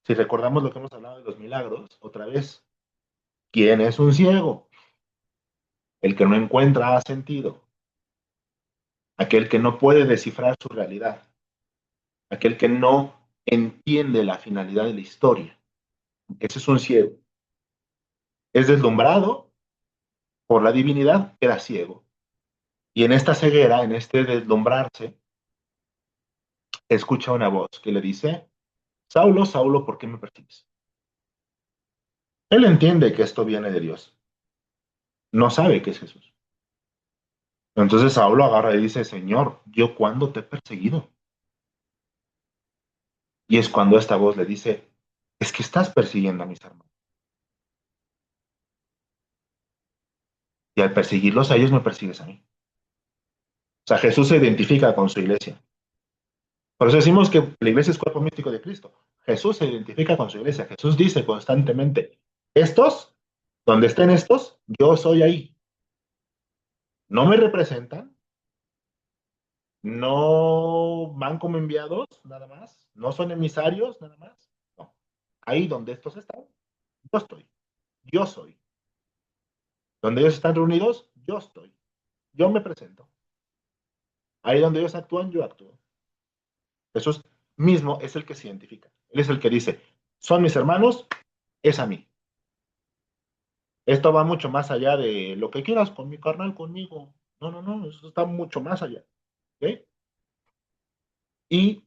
Speaker 2: Si recordamos lo que hemos hablado de los milagros, otra vez, ¿quién es un ciego? El que no encuentra sentido, aquel que no puede descifrar su realidad, aquel que no entiende la finalidad de la historia. Ese es un ciego. Es deslumbrado por la divinidad, queda ciego. Y en esta ceguera, en este deslumbrarse, escucha una voz que le dice, Saulo, Saulo, ¿por qué me persigues? Él entiende que esto viene de Dios. No sabe que es Jesús. Entonces Saulo agarra y dice, Señor, ¿yo cuándo te he perseguido? Y es cuando esta voz le dice, es que estás persiguiendo a mis hermanos. Y al perseguirlos a ellos me persigues a mí. O sea, Jesús se identifica con su iglesia. Por eso decimos que la iglesia es cuerpo místico de Cristo. Jesús se identifica con su iglesia. Jesús dice constantemente, estos, donde estén estos, yo soy ahí. No me representan, no van como enviados, nada más, no son emisarios, nada más. No. Ahí donde estos están, yo estoy, yo soy. Donde ellos están reunidos, yo estoy. Yo me presento. Ahí donde ellos actúan, yo actúo. Jesús mismo es el que se identifica. Él es el que dice, son mis hermanos, es a mí. Esto va mucho más allá de lo que quieras con mi carnal, conmigo. No, no, no, eso está mucho más allá. ¿Ok? Y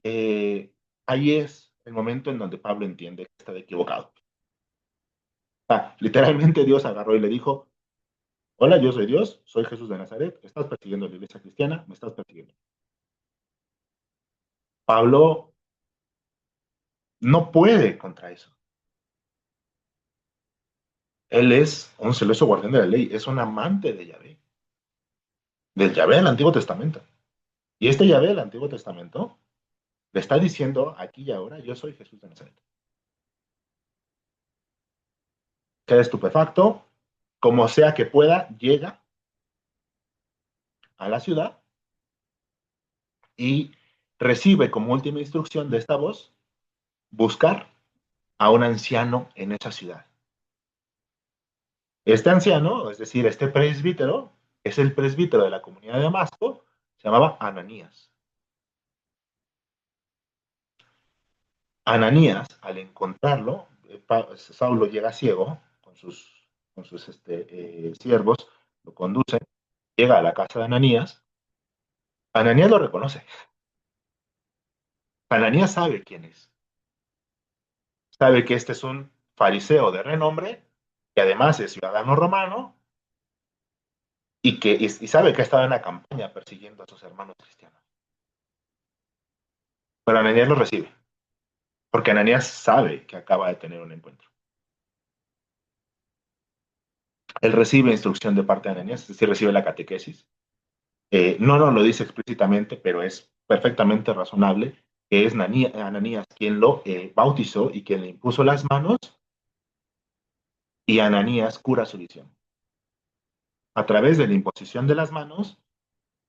Speaker 2: ahí es el momento en donde Pablo entiende que está equivocado. Literalmente Dios agarró y le dijo, hola, yo soy Dios, soy Jesús de Nazaret, estás persiguiendo a la iglesia cristiana, me estás persiguiendo. Pablo no puede contra eso. Él es un celoso guardián de la ley, es un amante de Yahvé, del Yahvé del Antiguo Testamento. Y este Yahvé del Antiguo Testamento le está diciendo aquí y ahora, yo soy Jesús de Nazaret. Queda estupefacto, como sea que pueda, llega a la ciudad y recibe como última instrucción de esta voz buscar a un anciano en esa ciudad. Este anciano, es decir, este presbítero, es el presbítero de la comunidad de Damasco, se llamaba Ananías. Ananías, al encontrarlo, Saulo llega ciego con sus siervos, lo conducen, llega a la casa de Ananías. Ananías lo reconoce. Ananías sabe quién es. Sabe que este es un fariseo de renombre, que además es ciudadano romano, y sabe que ha estado en la campaña persiguiendo a sus hermanos cristianos. Pero Ananías lo recibe, porque Ananías sabe que acaba de tener un encuentro. Él recibe instrucción de parte de Ananías, es decir, recibe la catequesis. No nos lo dice explícitamente, pero es perfectamente razonable que es Ananías quien lo bautizó y quien le impuso las manos, y Ananías cura su visión. A través de la imposición de las manos,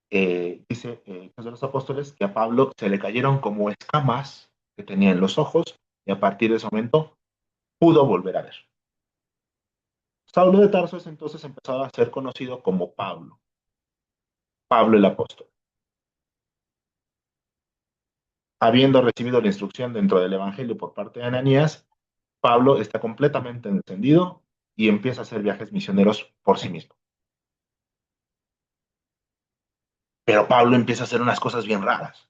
Speaker 2: dice Hechos de los Apóstoles que a Pablo se le cayeron como escamas que tenía en los ojos, y a partir de ese momento pudo volver a ver. Saulo de Tarso es entonces empezado a ser conocido como Pablo, Pablo el apóstol. Habiendo recibido la instrucción dentro del Evangelio por parte de Ananías, Pablo está completamente encendido y empieza a hacer viajes misioneros por sí mismo. Pero Pablo empieza a hacer unas cosas bien raras,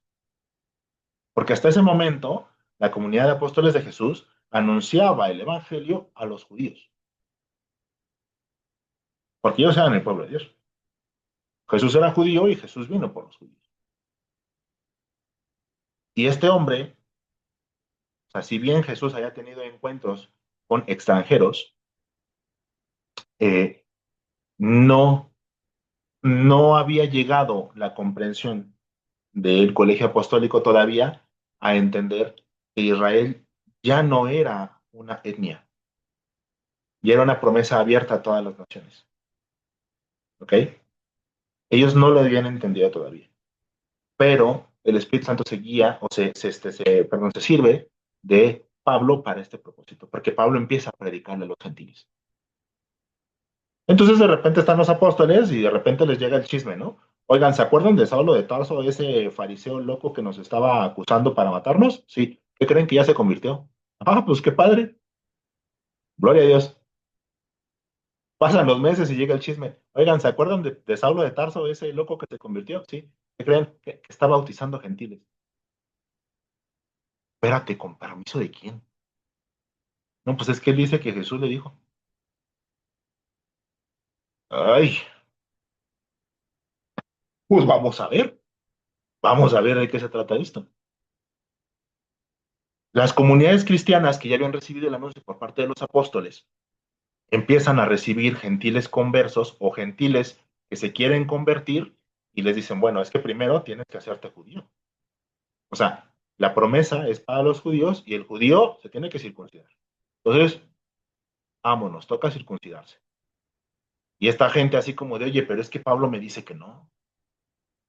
Speaker 2: porque hasta ese momento la comunidad de apóstoles de Jesús anunciaba el Evangelio a los judíos, porque ellos eran el pueblo de Dios. Jesús era judío y Jesús vino por los judíos. Y este hombre, o sea, si bien Jesús haya tenido encuentros con extranjeros, eh, no, no había llegado la comprensión del colegio apostólico todavía a entender que Israel ya no era una etnia, y era una promesa abierta a todas las naciones. ¿Ok? Ellos no lo habían entendido todavía, pero el Espíritu Santo se guía, o se sirve de Pablo para este propósito, porque Pablo empieza a predicarle a los gentiles. Entonces de repente están los apóstoles y de repente les llega el chisme, ¿no? Oigan, ¿se acuerdan de Saulo de Tarso, ese fariseo loco que nos estaba acusando para matarnos? Sí. ¿Qué creen que ya se convirtió? Ah, pues qué padre. Gloria a Dios. Pasan los meses y llega el chisme. Oigan, ¿se acuerdan de Saulo de Tarso, ese loco que se convirtió? Sí. ¿Qué creen? Que está bautizando gentiles. Espérate, ¿con permiso de quién? No, pues es que él dice que Jesús le dijo. Ay, pues vamos a ver de qué se trata esto. Las comunidades cristianas que ya habían recibido el anuncio por parte de los apóstoles empiezan a recibir gentiles conversos o gentiles que se quieren convertir, y les dicen, bueno, es que primero tienes que hacerte judío. O sea, la promesa es para los judíos y el judío se tiene que circuncidar. Entonces, vámonos, toca circuncidarse. Y esta gente así como de, oye, pero es que Pablo me dice que no.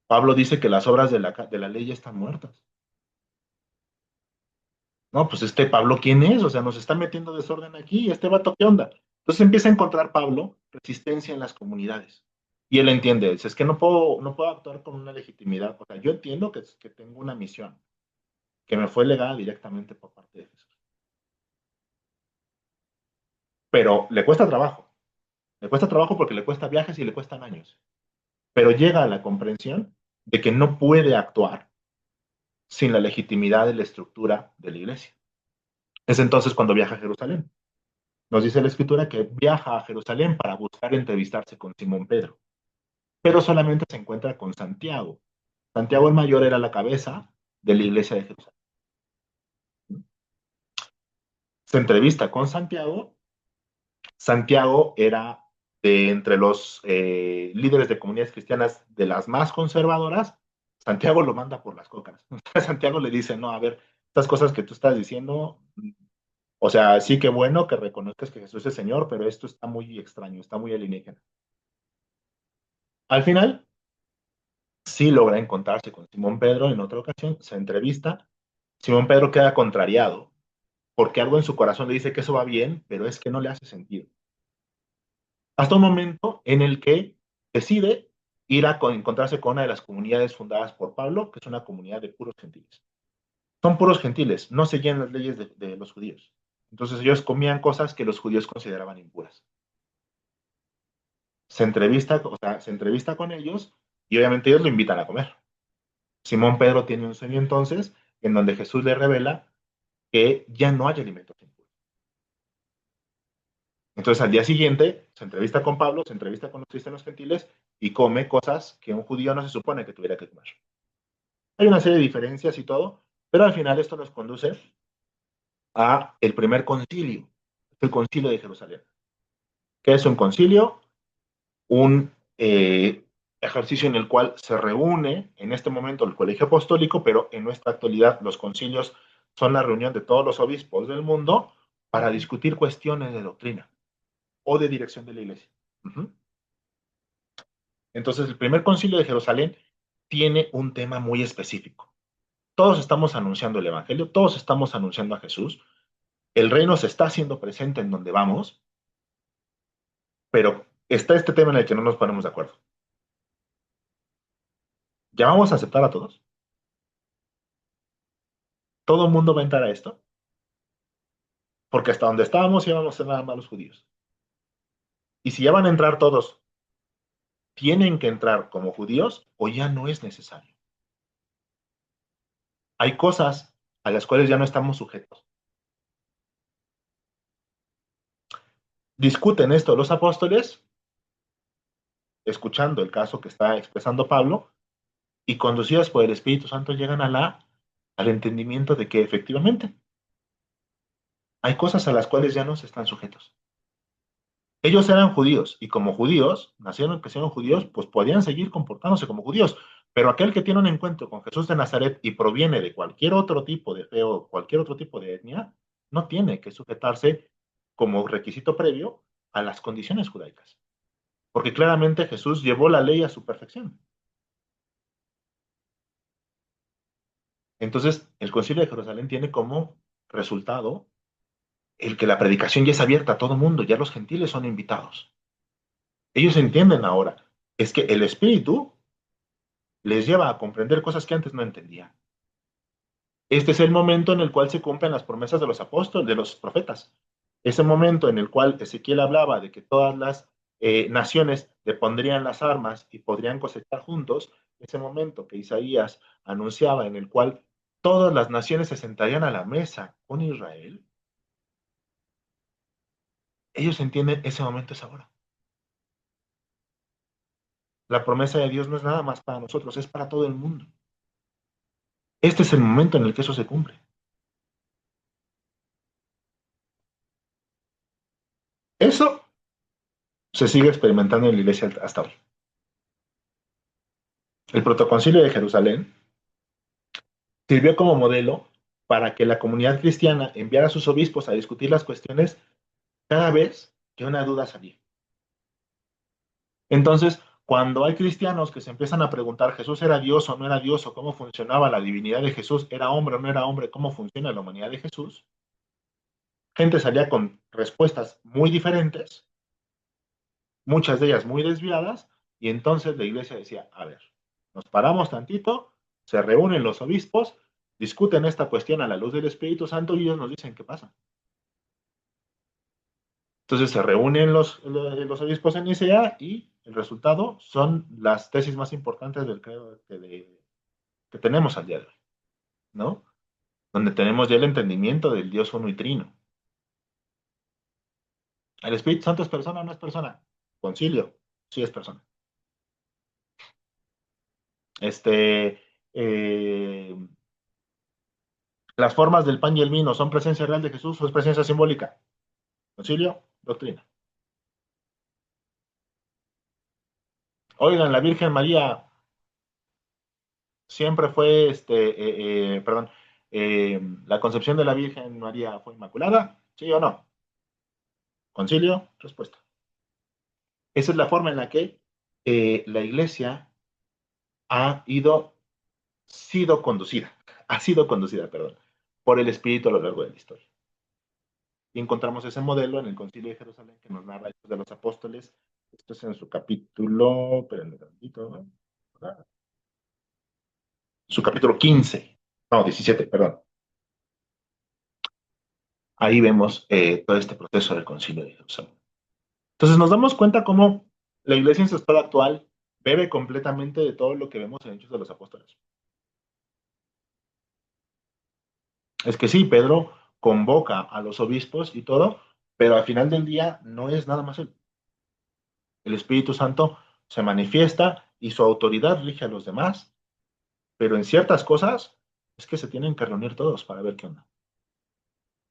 Speaker 2: Pablo dice que las obras de la ley ya están muertas. No, pues este Pablo, ¿quién es? O sea, nos está metiendo desorden aquí. ¿Este vato qué onda? Entonces empieza a encontrar Pablo resistencia en las comunidades. Y él entiende, dice, es que no puedo actuar con una legitimidad. O sea, yo entiendo que tengo una misión que me fue legada directamente por parte de Jesús. Pero le cuesta trabajo. Le cuesta trabajo porque le cuesta viajes y le cuestan años. Pero llega a la comprensión de que no puede actuar sin la legitimidad de la estructura de la iglesia. Es entonces cuando viaja a Jerusalén. Nos dice la escritura que viaja a Jerusalén para buscar entrevistarse con Simón Pedro, pero solamente se encuentra con Santiago. Santiago el mayor era la cabeza de la iglesia de Jerusalén. Se entrevista con Santiago. Santiago era entre los líderes de comunidades cristianas de las más conservadoras. Santiago lo manda por las cocas. Santiago le dice, no, a ver, estas cosas que tú estás diciendo, o sea, sí que bueno que reconozcas que Jesús es Señor, pero esto está muy extraño, está muy alienígena. Al final, sí logra encontrarse con Simón Pedro en otra ocasión, se entrevista. Simón Pedro queda contrariado porque algo en su corazón le dice que eso va bien, pero es que no le hace sentido. Hasta un momento en el que decide ir a encontrarse con una de las comunidades fundadas por Pablo, que es una comunidad de puros gentiles. Son puros gentiles, no seguían las leyes de los judíos. Entonces ellos comían cosas que los judíos consideraban impuras. Se entrevista con ellos y obviamente ellos lo invitan a comer. Simón Pedro tiene un sueño entonces en donde Jesús le revela que ya no hay alimentos impuros. Entonces al día siguiente se entrevista con Pablo, se entrevista con los cristianos gentiles y come cosas que un judío no se supone que tuviera que comer. Hay una serie de diferencias y todo, pero al final esto nos conduce a el primer concilio, el concilio de Jerusalén. ¿Qué es un concilio? Un ejercicio en el cual se reúne en este momento el colegio apostólico, pero en nuestra actualidad los concilios son la reunión de todos los obispos del mundo para discutir cuestiones de doctrina o de dirección de la iglesia. Entonces, el primer concilio de Jerusalén tiene un tema muy específico. Todos estamos anunciando el Evangelio, todos estamos anunciando a Jesús, el reino se está haciendo presente en donde vamos, pero está este tema en el que no nos ponemos de acuerdo. ¿Ya vamos a aceptar a todos? ¿Todo el mundo va a entrar a esto? Porque hasta donde estábamos íbamos a ser nada más los judíos. Y si ya van a entrar todos, ¿tienen que entrar como judíos o ya no es necesario? Hay cosas a las cuales ya no estamos sujetos. Discuten esto los apóstoles, escuchando el caso que está expresando Pablo, y conducidas por el Espíritu Santo llegan al entendimiento de que efectivamente hay cosas a las cuales ya no se están sujetos. Ellos eran judíos y como judíos, nacieron, crecieron judíos, pues podían seguir comportándose como judíos. Pero aquel que tiene un encuentro con Jesús de Nazaret y proviene de cualquier otro tipo de fe o cualquier otro tipo de etnia, no tiene que sujetarse como requisito previo a las condiciones judaicas. Porque claramente Jesús llevó la ley a su perfección. Entonces, el Concilio de Jerusalén tiene como resultado el que la predicación ya es abierta a todo mundo, ya los gentiles son invitados. Ellos entienden ahora, es que el Espíritu les lleva a comprender cosas que antes no entendían. Este es el momento en el cual se cumplen las promesas de los apóstoles, de los profetas. Ese momento en el cual Ezequiel hablaba de que todas las naciones le pondrían las armas y podrían cosechar juntos, ese momento que Isaías anunciaba en el cual todas las naciones se sentarían a la mesa con Israel, ellos entienden ese momento es ahora. La promesa de Dios no es nada más para nosotros, es para todo el mundo. Este es el momento en el que eso se cumple. Eso se sigue experimentando en la iglesia hasta hoy. El protoconcilio de Jerusalén sirvió como modelo para que la comunidad cristiana enviara a sus obispos a discutir las cuestiones cada vez que una duda salía. Entonces, cuando hay cristianos que se empiezan a preguntar, ¿Jesús era Dios o no era Dios? ¿O cómo funcionaba la divinidad de Jesús? ¿Era hombre o no era hombre? ¿Cómo funciona la humanidad de Jesús? Gente salía con respuestas muy diferentes, muchas de ellas muy desviadas, y entonces la iglesia decía, a ver, nos paramos tantito, se reúnen los obispos, discuten esta cuestión a la luz del Espíritu Santo y ellos nos dicen qué pasa. Entonces se reúnen los obispos en Nicea y el resultado son las tesis más importantes del credo que tenemos al día de hoy, ¿no? Donde tenemos ya el entendimiento del Dios uno y trino. ¿El Espíritu Santo es persona o no es persona? Concilio, sí es persona. Este, eh, las formas del pan y el vino son presencia real de Jesús o es presencia simbólica. Concilio, doctrina. Oigan, la Virgen María siempre fue, perdón, la concepción de la Virgen María fue inmaculada, ¿sí o no? Concilio, respuesta. Esa es la forma en la que la Iglesia sido conducida, perdón, por el Espíritu a lo largo de la historia. Y encontramos ese modelo en el Concilio de Jerusalén que nos narra Hechos de los Apóstoles. Esto es en su capítulo, espérenme un tantito, ¿no? Su capítulo 15, no, 17, perdón. Ahí vemos todo este proceso del Concilio de Jerusalén. Entonces nos damos cuenta cómo la iglesia en su estado actual bebe completamente de todo lo que vemos en Hechos de los Apóstoles. Es que sí, Pedro convoca a los obispos y todo, pero al final del día no es nada más él. El Espíritu Santo se manifiesta y su autoridad rige a los demás, pero en ciertas cosas es que se tienen que reunir todos para ver qué onda.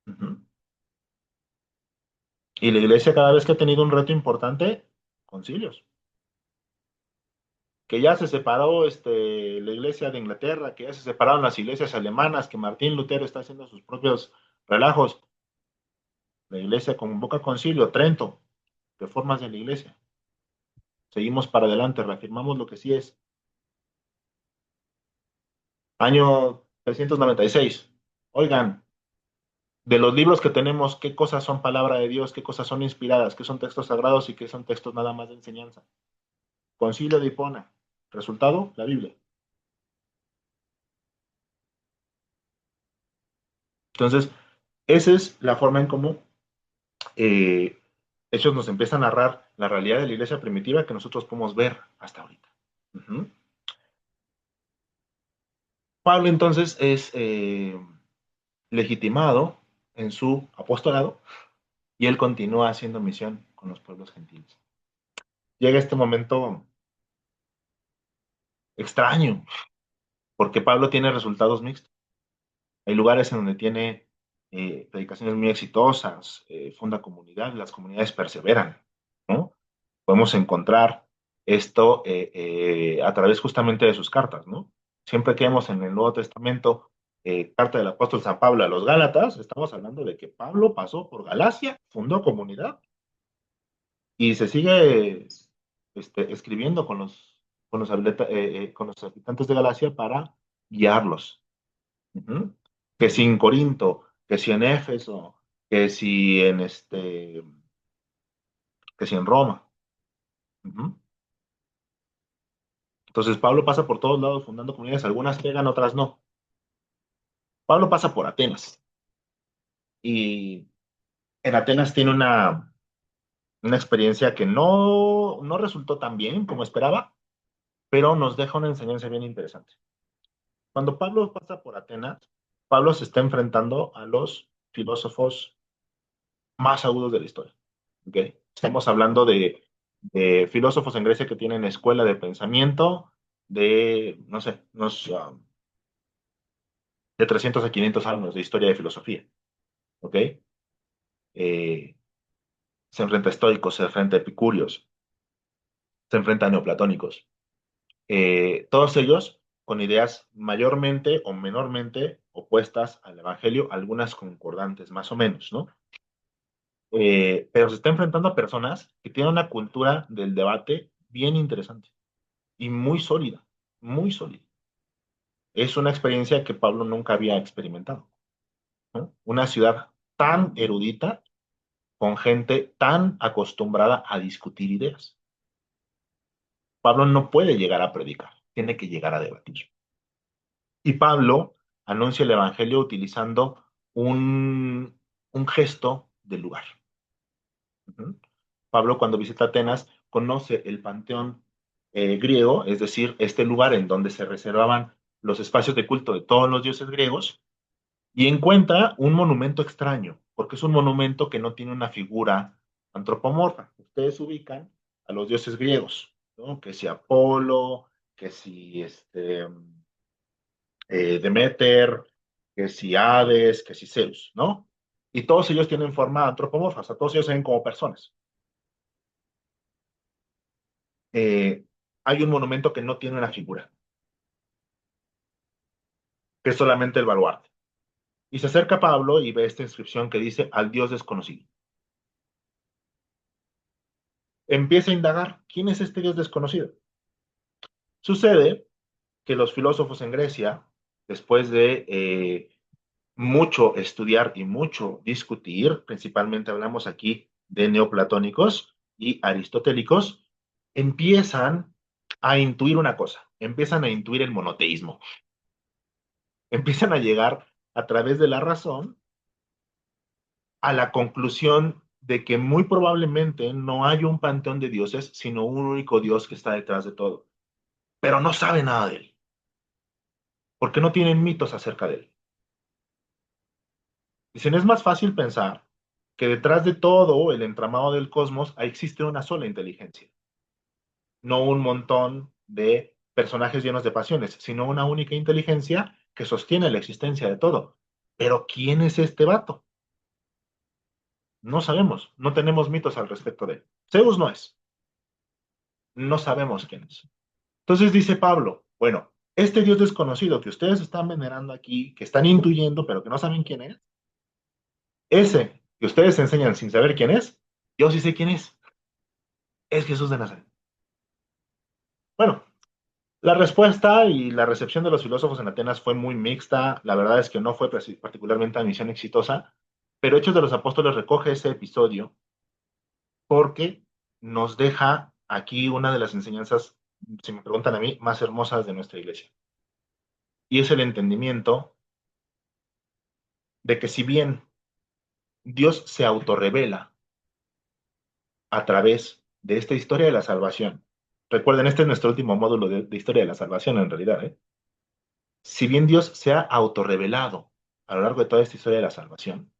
Speaker 2: Uh-huh. Y la iglesia cada vez que ha tenido un reto importante, concilios. Que ya se separó la iglesia de Inglaterra, que ya se separaron las iglesias alemanas, que Martín Lutero está haciendo sus propios relajos. La iglesia convoca concilio, Trento, reformas de la iglesia. Seguimos para adelante, reafirmamos lo que sí es. Año 396. Oigan, de los libros que tenemos, ¿qué cosas son palabra de Dios? ¿Qué cosas son inspiradas? ¿Qué son textos sagrados y qué son textos nada más de enseñanza? Concilio de Hipona. Resultado, la Biblia. Entonces, esa es la forma en cómo ellos nos empiezan a narrar la realidad de la iglesia primitiva que nosotros podemos ver hasta ahorita. Uh-huh. Pablo entonces es legitimado en su apostolado y él continúa haciendo misión con los pueblos gentiles. Llega este momento extraño, porque Pablo tiene resultados mixtos. Hay lugares en donde tiene predicaciones muy exitosas, funda comunidades, las comunidades perseveran, ¿no? Podemos encontrar esto a través justamente de sus cartas, ¿no? Siempre que vemos en el Nuevo Testamento carta del apóstol San Pablo a los Gálatas, estamos hablando de que Pablo pasó por Galacia, fundó comunidad y se sigue escribiendo con los habitantes de Galacia para guiarlos. Uh-huh. Que si en Corinto, que si en Éfeso, que si en que si en Roma. Uh-huh. Entonces Pablo pasa por todos lados fundando comunidades, algunas pegan, otras no. Pablo pasa por Atenas y en Atenas tiene una experiencia que no resultó tan bien como esperaba, pero nos deja una enseñanza bien interesante. Cuando Pablo pasa por Atenas, Pablo se está enfrentando a los filósofos más agudos de la historia. ¿Okay? Estamos hablando de filósofos en Grecia que tienen escuela de pensamiento de, no sé, de 300 a 500 años de historia de filosofía. ¿Ok? Se enfrenta a estoicos, se enfrenta a epicúreos, se enfrenta a neoplatónicos. Todos ellos con ideas mayormente o menormente opuestas al Evangelio, algunas concordantes, más o menos, ¿no? Pero se está enfrentando a personas que tienen una cultura del debate bien interesante y muy sólida, muy sólida. Es una experiencia que Pablo nunca había experimentado, ¿no? Una ciudad tan erudita con gente tan acostumbrada a discutir ideas. Pablo no puede llegar a predicar, tiene que llegar a debatir. Y Pablo anuncia el Evangelio utilizando un gesto del lugar. Ujú. Pablo, cuando visita Atenas, conoce el panteón griego, es decir, este lugar en donde se reservaban los espacios de culto de todos los dioses griegos, y encuentra un monumento extraño, porque es un monumento que no tiene una figura antropomorfa. Ustedes ubican a los dioses griegos, ¿no? Que si Apolo, que si Demeter, que si Hades, que si Zeus, ¿no? Y todos ellos tienen forma antropomorfa, o sea, todos ellos se ven como personas. Eh, Hay un monumento que no tiene una figura, que es solamente el baluarte. Y se acerca a Pablo y ve esta inscripción que dice al Dios desconocido. Empieza a indagar, ¿quién es este Dios desconocido? Sucede que los filósofos en Grecia, después de mucho estudiar y mucho discutir, principalmente hablamos aquí de neoplatónicos y aristotélicos, empiezan a intuir una cosa, empiezan a intuir el monoteísmo, empiezan a llegar a través de la razón a la conclusión de que muy probablemente no hay un panteón de dioses, sino un único Dios que está detrás de todo, pero no sabe nada de él, porque no tienen mitos acerca de él. Dicen, es más fácil pensar que detrás de todo el entramado del cosmos existe una sola inteligencia, no un montón de personajes llenos de pasiones, sino una única inteligencia que sostiene la existencia de todo. Pero ¿quién es este vato? No sabemos, no tenemos mitos al respecto de él. Zeus no es, no sabemos quién es. Entonces dice Pablo, bueno, este Dios desconocido que ustedes están venerando aquí, que están intuyendo, pero que no saben quién es, ese que ustedes enseñan sin saber quién es, yo sí sé quién es Jesús de Nazaret. Bueno, la respuesta y la recepción de los filósofos en Atenas fue muy mixta. La verdad es que no fue particularmente una misión exitosa, pero Hechos de los Apóstoles recoge ese episodio porque nos deja aquí una de las enseñanzas, si me preguntan a mí, más hermosas de nuestra iglesia. Y es el entendimiento de que si bien Dios se autorrevela a través de esta historia de la salvación, recuerden, este es nuestro último módulo de historia de la salvación en realidad, ¿eh? Si bien Dios se ha autorrevelado a lo largo de toda esta historia de la salvación,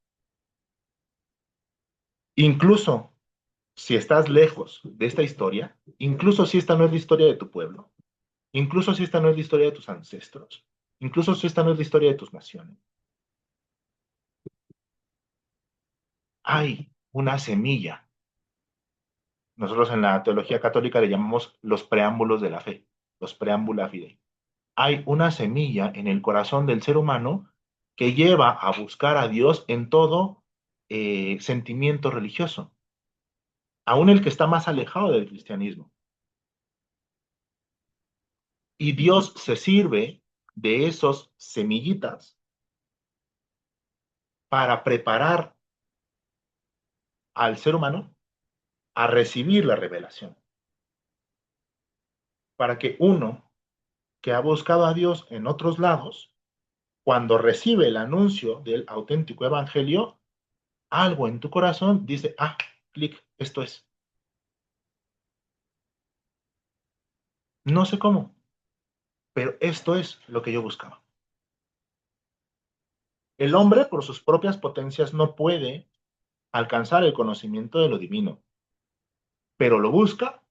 Speaker 2: incluso si estás lejos de esta historia, incluso si esta no es la historia de tu pueblo, incluso si esta no es la historia de tus ancestros, incluso si esta no es la historia de tus naciones, hay una semilla. Nosotros en la teología católica le llamamos los preámbulos de la fe, los preámbula fidei. Hay una semilla en el corazón del ser humano que lleva a buscar a Dios en todo sentimiento religioso, aún el que está más alejado del cristianismo. Y Dios se sirve de esos semillitas para preparar al ser humano a recibir la revelación. Para que uno que ha buscado a Dios en otros lados, cuando recibe el anuncio del auténtico evangelio, algo en tu corazón dice, ah, clic, esto es. No sé cómo, pero esto es lo que yo buscaba. El hombre, por sus propias potencias, no puede alcanzar el conocimiento de lo divino, pero lo busca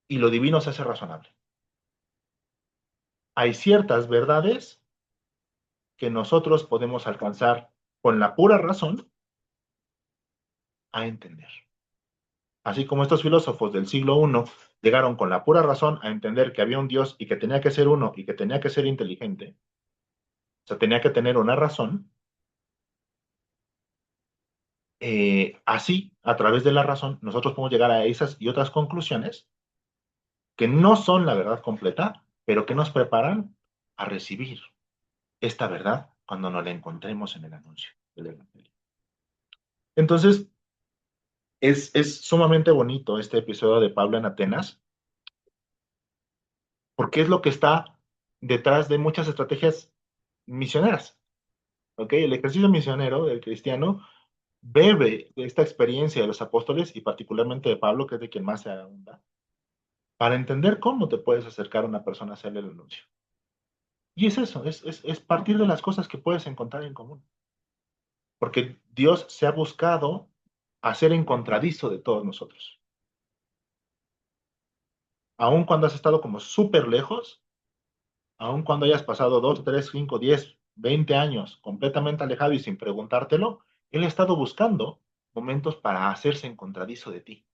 Speaker 2: y lo divino se hace razonable. Hay ciertas verdades que nosotros podemos alcanzar con la pura razón a entender. Así como estos filósofos del siglo I llegaron con la pura razón a entender que había un Dios y que tenía que ser uno y que tenía que ser inteligente, o sea, tenía que tener una razón, así, a través de la razón, nosotros podemos llegar a esas y otras conclusiones que no son la verdad completa, pero que nos preparan a recibir esta verdad cuando nos la encontremos en el anuncio del Evangelio. Entonces, es sumamente bonito este episodio de Pablo en Atenas, porque es lo que está detrás de muchas estrategias misioneras. ¿Ok? El ejercicio misionero del cristiano bebe de esta experiencia de los apóstoles y particularmente de Pablo, que es de quien más se abunda, para entender cómo te puedes acercar a una persona a hacerle el anuncio. Y es eso, es partir de las cosas que puedes encontrar en común. Porque Dios se ha buscado hacer encontradizo de todos nosotros. Aun cuando has estado como súper lejos, aun cuando hayas pasado 2, 3, 5, 10, 20 años completamente alejado y sin preguntártelo, Él ha estado buscando momentos para hacerse encontradizo de ti.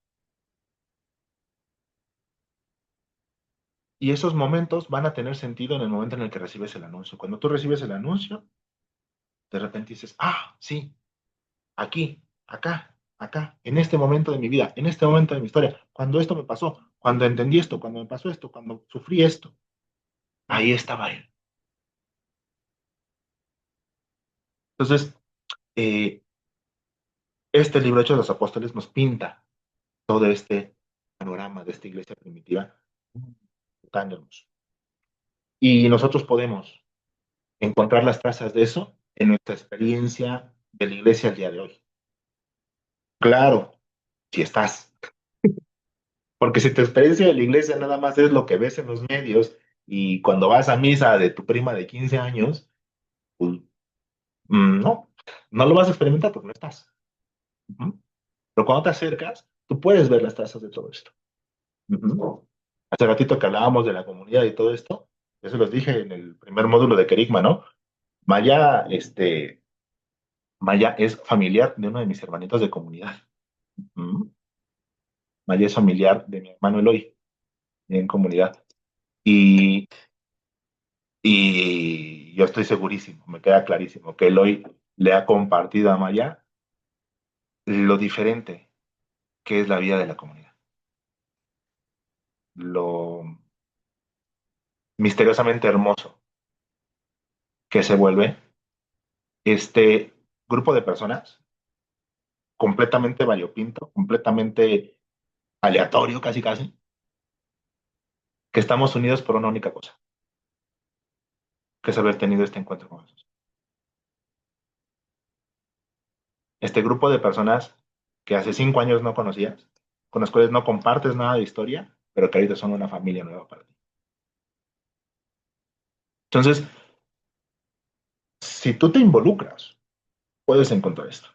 Speaker 2: Y esos momentos van a tener sentido en el momento en el que recibes el anuncio. Cuando tú recibes el anuncio, de repente dices, ah, sí, aquí, acá, acá, en este momento de mi vida, en este momento de mi historia, cuando esto me pasó, cuando entendí esto, cuando me pasó esto, cuando sufrí esto, ahí estaba Él. Entonces, eh, este libro Hechos de los Apóstoles nos pinta todo este panorama de esta iglesia primitiva tan hermoso. Y nosotros podemos encontrar las trazas de eso en nuestra experiencia de la iglesia al día de hoy. Claro, si estás. Porque si tu experiencia de la iglesia nada más es lo que ves en los medios y cuando vas a misa de tu prima de 15 años, pues no, no lo vas a experimentar porque no estás. Ujú. Pero cuando te acercas, tú puedes ver las trazas de todo esto. Ujú. Hace ratito que hablábamos de la comunidad y todo esto, eso los dije en el primer módulo de Kerigma, ¿no? Maya, Maya es familiar de uno de mis hermanitos de comunidad. Ujú. Maya es familiar de mi hermano Eloy en comunidad. Y, y yo estoy segurísimo, me queda clarísimo, que Eloy le ha compartido a Maya lo diferente que es la vida de la comunidad. Lo misteriosamente hermoso que se vuelve este grupo de personas completamente variopinto, completamente aleatorio, casi casi, que estamos unidos por una única cosa, que es haber tenido este encuentro con Jesús. Este grupo de personas que hace 5 años no conocías, con las cuales no compartes nada de historia, pero que ahorita son una familia nueva para ti. Entonces, si tú te involucras, puedes encontrar esto.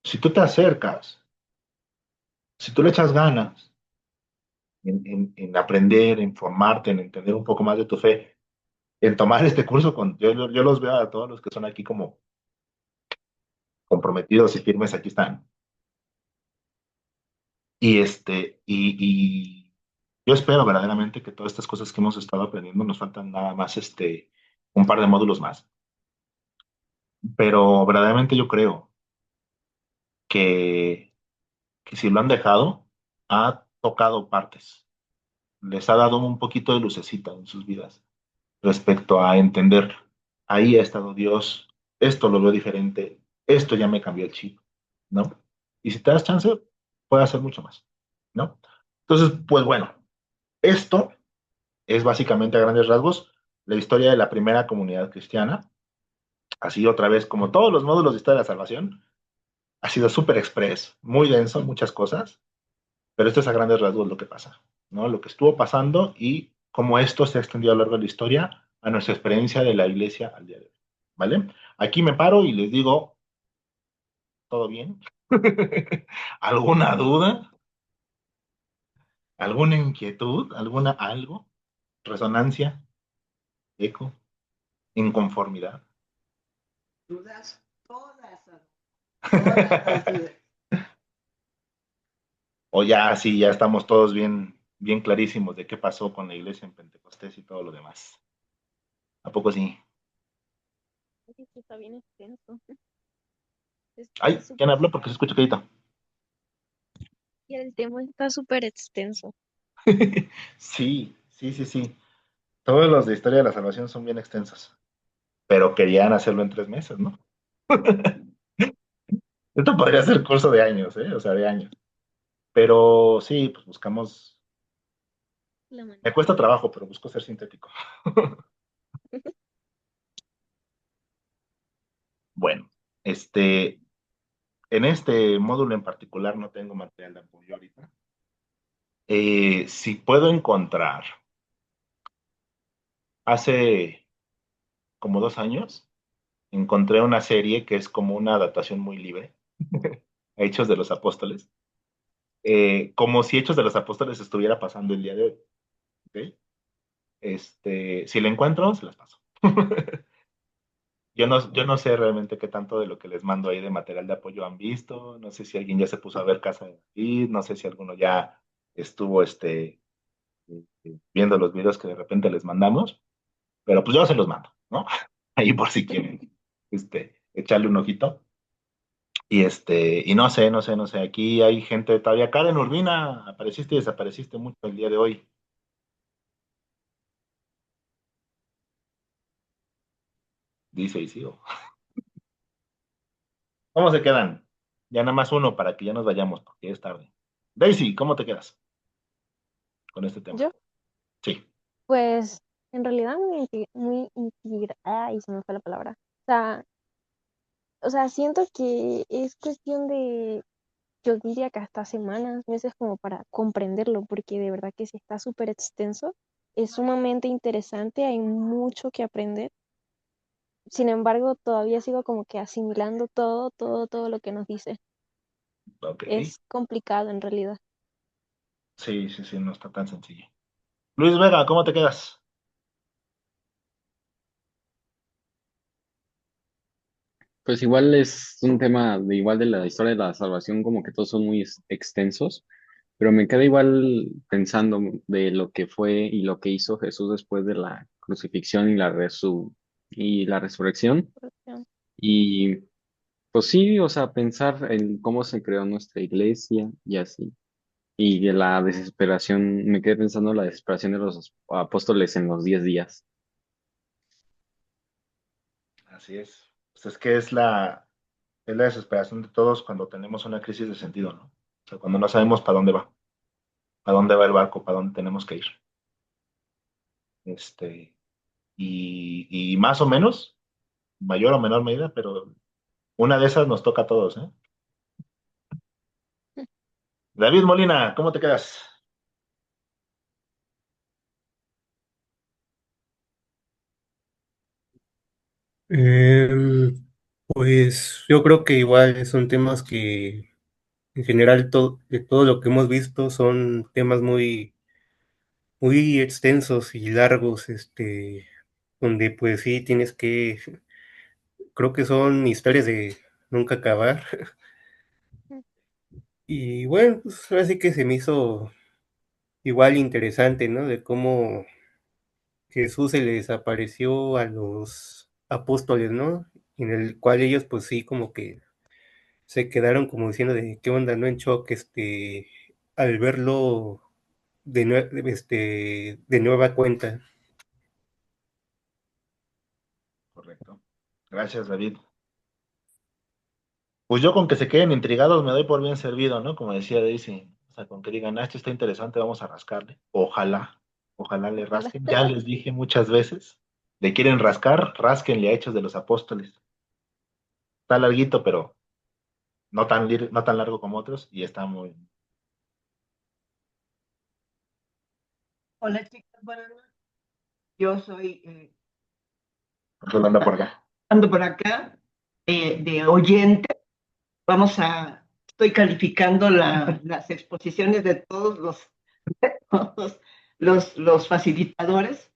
Speaker 2: Si tú te acercas, si tú le echas ganas en aprender, en formarte, en entender un poco más de tu fe, en tomar este curso, yo los veo a todos los que son aquí como comprometidos y firmes, aquí están. Y yo espero verdaderamente que todas estas cosas que hemos estado aprendiendo, nos faltan nada más un par de módulos más. Pero verdaderamente yo creo que, que si lo han dejado, ha tocado partes, les ha dado un poquito de lucecita en sus vidas respecto a entender, ahí ha estado Dios, esto lo veo diferente, esto ya me cambió el chip, ¿no? Y si te das chance, puede hacer mucho más, ¿no? Entonces, pues bueno, esto es básicamente a grandes rasgos la historia de la primera comunidad cristiana. Así otra vez, como todos los módulos de historia de la salvación, ha sido súper express, muy denso, muchas cosas, pero esto es a grandes rasgos lo que pasa, ¿no? Lo que estuvo pasando y cómo esto se ha extendido a lo largo de la historia a nuestra experiencia de la iglesia al día de hoy, ¿vale? Aquí me paro y les digo, ¿todo bien? ¿Alguna duda? ¿Alguna inquietud? ¿Alguna algo? ¿Resonancia? ¿Eco? ¿Inconformidad?
Speaker 10: Dudas, todas las dudas.
Speaker 2: O ya, sí, ya estamos todos bien, bien clarísimos de qué pasó con la iglesia en Pentecostés y todo lo demás. ¿A poco sí?
Speaker 8: Sí, sí, está bien extenso.
Speaker 2: Ay,
Speaker 8: Está
Speaker 2: ¿quién
Speaker 8: súper,
Speaker 2: habló? Porque se escucha clarito.
Speaker 8: y el tema está súper extenso.
Speaker 2: Sí, sí, sí, sí. Todos los de historia de la salvación son bien extensos, pero querían hacerlo en 3 meses, ¿no? Esto podría ser curso de años, ¿eh? O sea, de años. Pero sí, pues buscamos.
Speaker 8: La
Speaker 2: Me
Speaker 8: manera.
Speaker 2: cuesta trabajo, pero busco ser sintético. Bueno, En este módulo en particular no tengo material de apoyo ahorita. Si puedo encontrar, hace como 2 años, encontré una serie que es como una adaptación muy libre, a Hechos de los Apóstoles, como si Hechos de los Apóstoles estuviera pasando el día de hoy. ¿Ok? Si la encuentro, se las paso. Yo no sé realmente qué tanto de lo que les mando ahí de material de apoyo han visto. No sé si alguien ya se puso a ver Casa de David. No sé si alguno ya estuvo viendo los videos que de repente les mandamos. Pero pues yo se los mando, ¿no? Ahí por si quieren echarle un ojito. Y no sé, no sé, no sé. Aquí hay gente todavía. Karen Urbina, apareciste y desapareciste mucho el día de hoy. Dice y sigo. ¿Cómo se quedan? Ya nada más uno para que ya nos vayamos, porque ya es tarde. Daisy, ¿cómo te quedas con este tema?
Speaker 11: Yo,
Speaker 2: Sí,
Speaker 11: pues, en realidad muy ay, se me fue la palabra. O sea, siento que es cuestión de, yo diría que hasta semanas, meses como para comprenderlo, porque de verdad que sí está súper extenso, es sumamente interesante, hay mucho que aprender. Sin embargo, todavía sigo como que asimilando todo lo que nos dice.
Speaker 2: ok.
Speaker 11: Es complicado en realidad.
Speaker 2: Sí, sí, sí, no está tan sencillo. Luis Vega, ¿cómo te quedas?
Speaker 3: Pues igual es un tema de igual de la historia de la salvación, como que todos son muy extensos, pero me queda igual pensando de lo que fue y lo que hizo Jesús después de la crucifixión y y la resurrección. Y pues sí, o sea, pensar en cómo se creó nuestra iglesia y así. Y de la desesperación, me quedé pensando en la desesperación de los apóstoles en los 10 días.
Speaker 2: Así es. Pues es que es la desesperación de todos cuando tenemos una crisis de sentido, ¿no? O sea, cuando no sabemos para dónde va el barco, para dónde tenemos que ir. Este, y más o menos, mayor o menor medida, pero una de esas nos toca a todos, ¿eh? David Molina, ¿cómo te quedas?
Speaker 1: Em, pues yo creo que igual son temas que en general de todo lo que hemos visto son temas muy, muy extensos y largos, donde pues sí tienes que, creo que son historias de nunca acabar. Y bueno, pues ahora sí que se me hizo igual interesante, ¿no? De cómo Jesús se les apareció a los apóstoles, ¿no? En el cual ellos pues sí como que se quedaron como diciendo de qué onda, ¿no? En shock, al verlo de nueva cuenta.
Speaker 2: Correcto. Gracias, David. Pues yo con que se queden intrigados me doy por bien servido, ¿no? Como decía Daisy. O sea, con que digan, esto está interesante, vamos a rascarle. Ojalá le
Speaker 11: Ojalá.
Speaker 2: rasquen. Ya les dije muchas veces, le quieren rascar, rásquenle a Hechos de los Apóstoles. Está larguito, pero no tan largo como otros y está muy...
Speaker 10: Hola chicas, buenas noches. Yo soy,
Speaker 2: Rolando por acá.
Speaker 10: ando por acá de oyente. Estoy calificando las exposiciones de todos todos los facilitadores.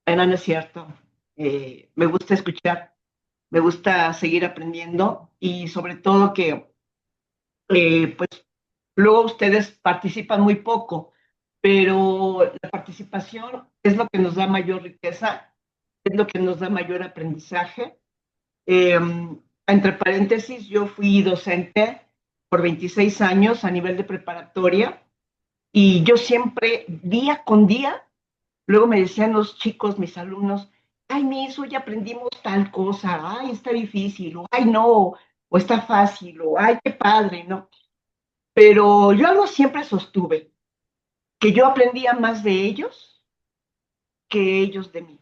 Speaker 10: Pero no es cierto. Me gusta escuchar, me gusta seguir aprendiendo y sobre todo que pues luego ustedes participan muy poco, pero la participación es lo que nos da mayor riqueza, es lo que nos da mayor aprendizaje. Eh, Entre paréntesis, yo fui docente por 26 años a nivel de preparatoria y yo siempre, día con día, luego me decían los chicos, mis alumnos, ay, Miss, hoy aprendimos tal cosa, ay, está difícil, o ay, no, o está fácil, o ay, qué padre, ¿no? Pero yo algo siempre sostuve, que yo aprendía más de ellos que ellos de mí.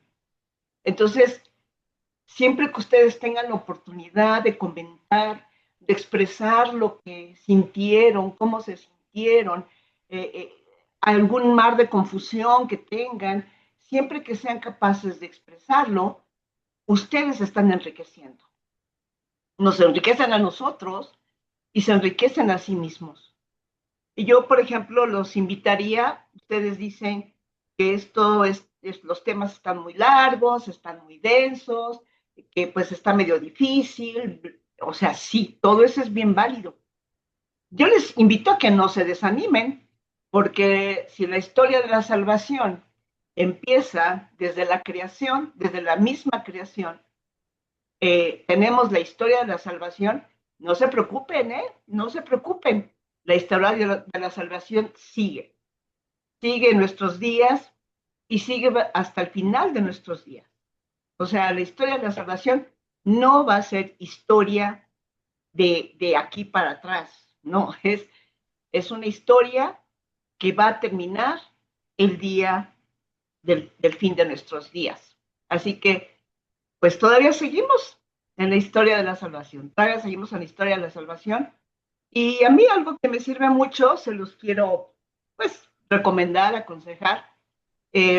Speaker 10: Entonces, siempre que ustedes tengan la oportunidad de comentar, de expresar lo que sintieron, cómo se sintieron, eh, eh, algún mar de confusión que tengan, siempre que sean capaces de expresarlo, ustedes están enriqueciendo. Nos enriquecen a nosotros y se enriquecen a sí mismos. Y yo, por ejemplo, los invitaría, ustedes dicen que los temas están muy largos, están muy densos, que pues está medio difícil, o sea, sí, todo eso es bien válido. Yo les invito a que no se desanimen, porque si la historia de la salvación empieza desde la creación, desde la misma creación, tenemos la historia de la salvación, no se preocupen, no se preocupen, la historia de la salvación sigue en nuestros días y sigue hasta el final de nuestros días. O sea, la historia de la salvación no va a ser historia de aquí para atrás, no, es una historia que va a terminar el día del fin de nuestros días. Así que, pues todavía seguimos en la historia de la salvación, todavía seguimos en la historia de la salvación. Y a mí algo que me sirve mucho, se los quiero, pues, recomendar, aconsejar.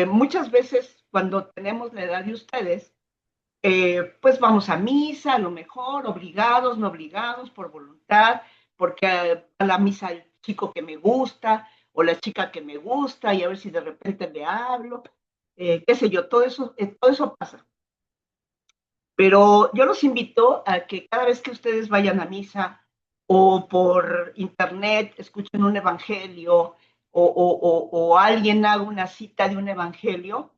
Speaker 10: Muchas veces cuando tenemos la edad de ustedes, pues vamos a misa, a lo mejor, obligados, no obligados, por voluntad, porque a la misa el chico que me gusta o la chica que me gusta y a ver si de repente le hablo, qué sé yo, todo eso pasa. Pero yo los invito a que cada vez que ustedes vayan a misa o por internet escuchen un evangelio o alguien haga una cita de un evangelio,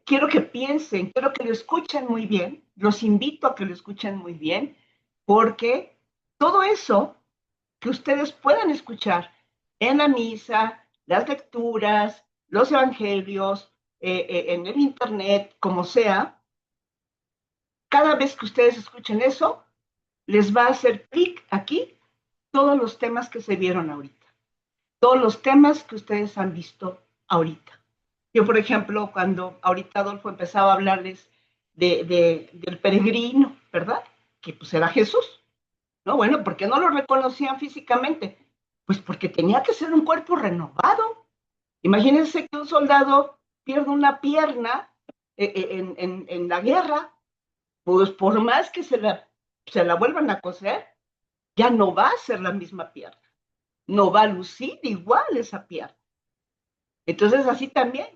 Speaker 10: quiero que piensen, quiero que lo escuchen muy bien, los invito a que lo escuchen muy bien, porque todo eso que ustedes puedan escuchar en la misa, las lecturas, los evangelios, en el internet, como sea, cada vez que ustedes escuchen eso, les va a hacer clic aquí todos los temas que se vieron ahorita, todos los temas que ustedes han visto ahorita. Yo, por ejemplo, cuando ahorita Adolfo empezaba a hablarles del peregrino, ¿verdad? Que pues era Jesús, ¿no? Bueno, ¿por qué no lo reconocían físicamente? Pues porque tenía que ser un cuerpo renovado. Imagínense que un soldado pierde una pierna en la guerra, pues por más que se la vuelvan a coser, ya no va a ser la misma pierna, no va a lucir igual esa pierna. Entonces, así también,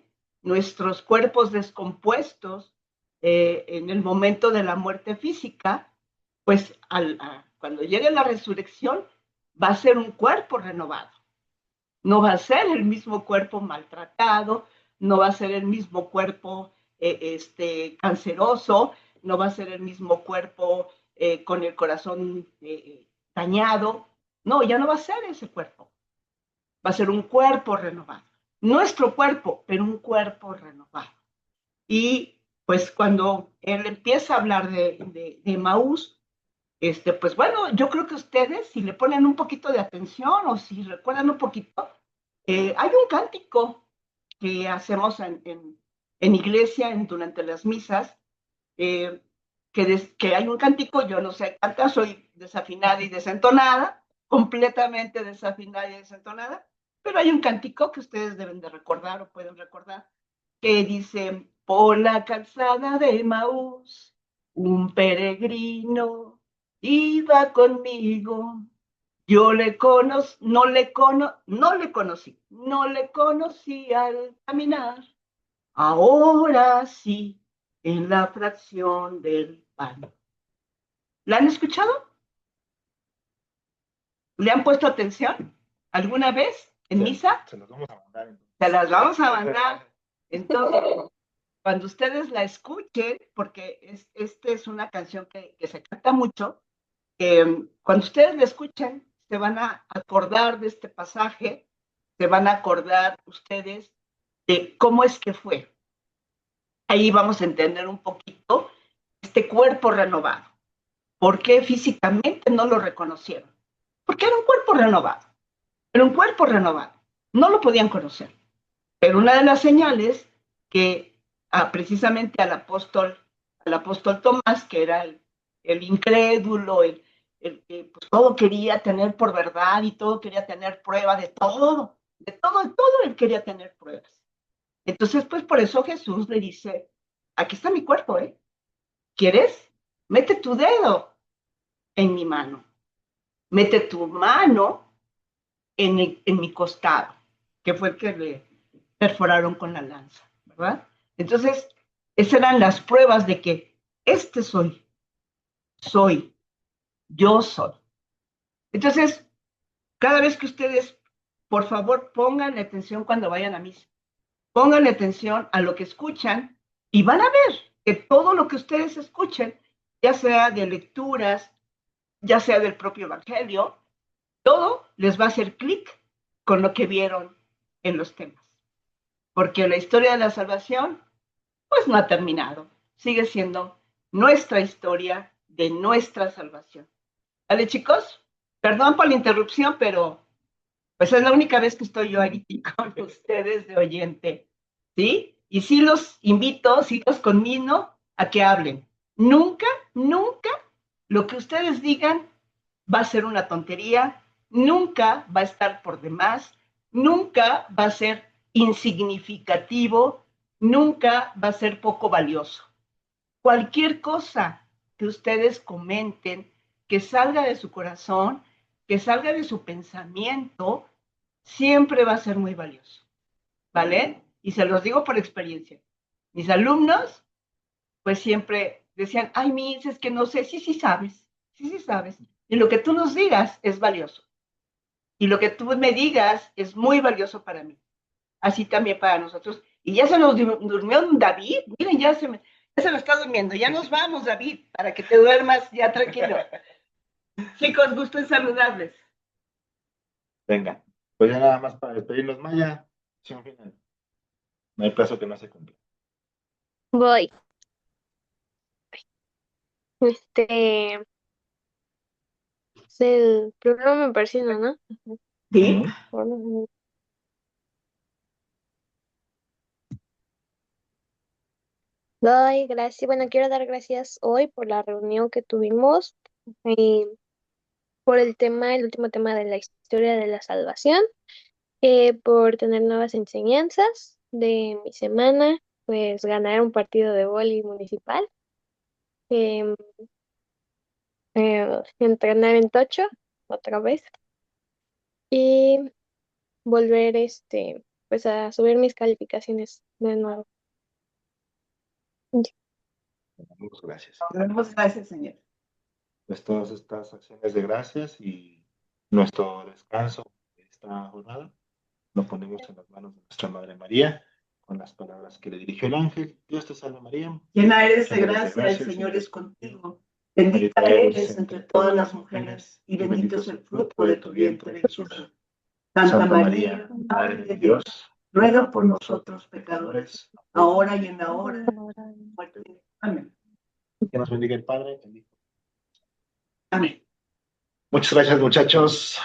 Speaker 10: nuestros cuerpos descompuestos en el momento de la muerte física, pues cuando llegue la resurrección, va a ser un cuerpo renovado. No va a ser el mismo cuerpo maltratado, no va a ser el mismo cuerpo canceroso, no va a ser el mismo cuerpo con el corazón dañado. No, ya no va a ser ese cuerpo. Va a ser un cuerpo renovado. Nuestro cuerpo, pero un cuerpo renovado. Y pues cuando él empieza a hablar de Maús, pues bueno, yo creo que ustedes, si le ponen un poquito de atención o si recuerdan un poquito, hay un cántico que hacemos en iglesia durante las misas, que hay un cántico, yo no sé cantar, soy desafinada y desentonada, completamente desafinada y desentonada, pero hay un cántico que ustedes deben de recordar o pueden recordar, que dice, por la calzada de Maús, un peregrino iba conmigo. Yo no le conocí al caminar. Ahora sí, en la fracción del pan. ¿La han escuchado? ¿Le han puesto atención alguna vez en misa?
Speaker 2: Se los vamos a mandar. Entonces.
Speaker 10: Se las vamos a mandar. Entonces, cuando ustedes la escuchen, porque esta es una canción que se canta mucho, cuando ustedes la escuchen, se van a acordar de este pasaje, se van a acordar ustedes de cómo es que fue. Ahí vamos a entender un poquito este cuerpo renovado. ¿Por qué físicamente no lo reconocieron? Porque era un cuerpo renovado. Era un cuerpo renovado. No lo podían conocer. Pero una de las señales que precisamente al apóstol al apóstol Tomás, que era el incrédulo, el que pues, todo quería tener por verdad y todo quería tener prueba de todo, él quería tener pruebas. Entonces, pues por eso Jesús le dice, aquí está mi cuerpo, ¿eh? ¿Quieres? Mete tu dedo en mi mano, mete tu mano en mi costado, que fue el que le perforaron con la lanza, ¿verdad? Entonces, esas eran las pruebas de que este soy, yo soy. Entonces, cada vez que ustedes, por favor, pongan atención cuando vayan a misa, pongan atención a lo que escuchan y van a ver que todo lo que ustedes escuchen, ya sea de lecturas, ya sea del propio Evangelio, todo les va a hacer clic con lo que vieron en los temas. Porque la historia de la salvación, pues no ha terminado. Sigue siendo nuestra historia de nuestra salvación. ¿Vale, chicos? Perdón por la interrupción, pero pues es la única vez que estoy yo ahí con ustedes de oyente. ¿Sí? Y sí los invito, sí los conmino a que hablen. Nunca, nunca lo que ustedes digan va a ser una tontería, nunca va a estar por demás, nunca va a ser insignificativo, nunca va a ser poco valioso. Cualquier cosa que ustedes comenten, que salga de su corazón, que salga de su pensamiento, siempre va a ser muy valioso, ¿vale? Y se los digo por experiencia. Mis alumnos, pues siempre decían, ay, Miss, es que no sé, sí sabes, sí sabes. Y lo que tú nos digas es valioso. Y lo que tú me digas es muy valioso para mí. Así también para nosotros. Y ya se nos durmió David. Miren, ya se lo está durmiendo. Ya nos vamos, David, para que te duermas ya tranquilo. Chicos, gusto en saludarles.
Speaker 2: Venga, pues ya nada más para despedirnos, Maya. Final. No hay plazo que no se cumpla.
Speaker 8: Voy. Este es el programa en persona, ¿no?
Speaker 10: ¿Sí?
Speaker 8: Bueno, doy gracias, bueno, quiero dar gracias hoy por la reunión que tuvimos, por el tema, el último tema de la historia de la salvación, por tener nuevas enseñanzas de mi semana, pues ganar un partido de vóley municipal, em, entrenar en Tocho otra vez y volver pues a subir mis calificaciones de nuevo.
Speaker 2: Muchas gracias.
Speaker 10: Muchas gracias, señor.
Speaker 2: Pues todas estas acciones de gracias y nuestro descanso de esta jornada lo ponemos en las manos de nuestra Madre María, con las palabras que le dirigió el ángel. Dios te salve María.
Speaker 10: Llena eres de gracia, el Señor es contigo. Bendita eres entre todas las mujeres y bendito es el fruto de tu vientre, Jesús. Santa María, Madre de Dios, ruega por nosotros pecadores, ahora y en la hora de nuestra muerte. Amén.
Speaker 2: Que nos bendiga el Padre, el Hijo.
Speaker 10: Amén.
Speaker 2: Muchas gracias, muchachos.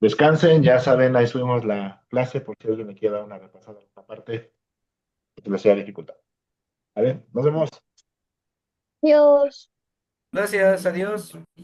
Speaker 2: Descansen, ya saben, ahí subimos la clase por si alguien me quiere dar una repasada en esta parte que les sea dificultad. ¿Vale? Nos vemos.
Speaker 8: Dios.
Speaker 4: Gracias, adiós.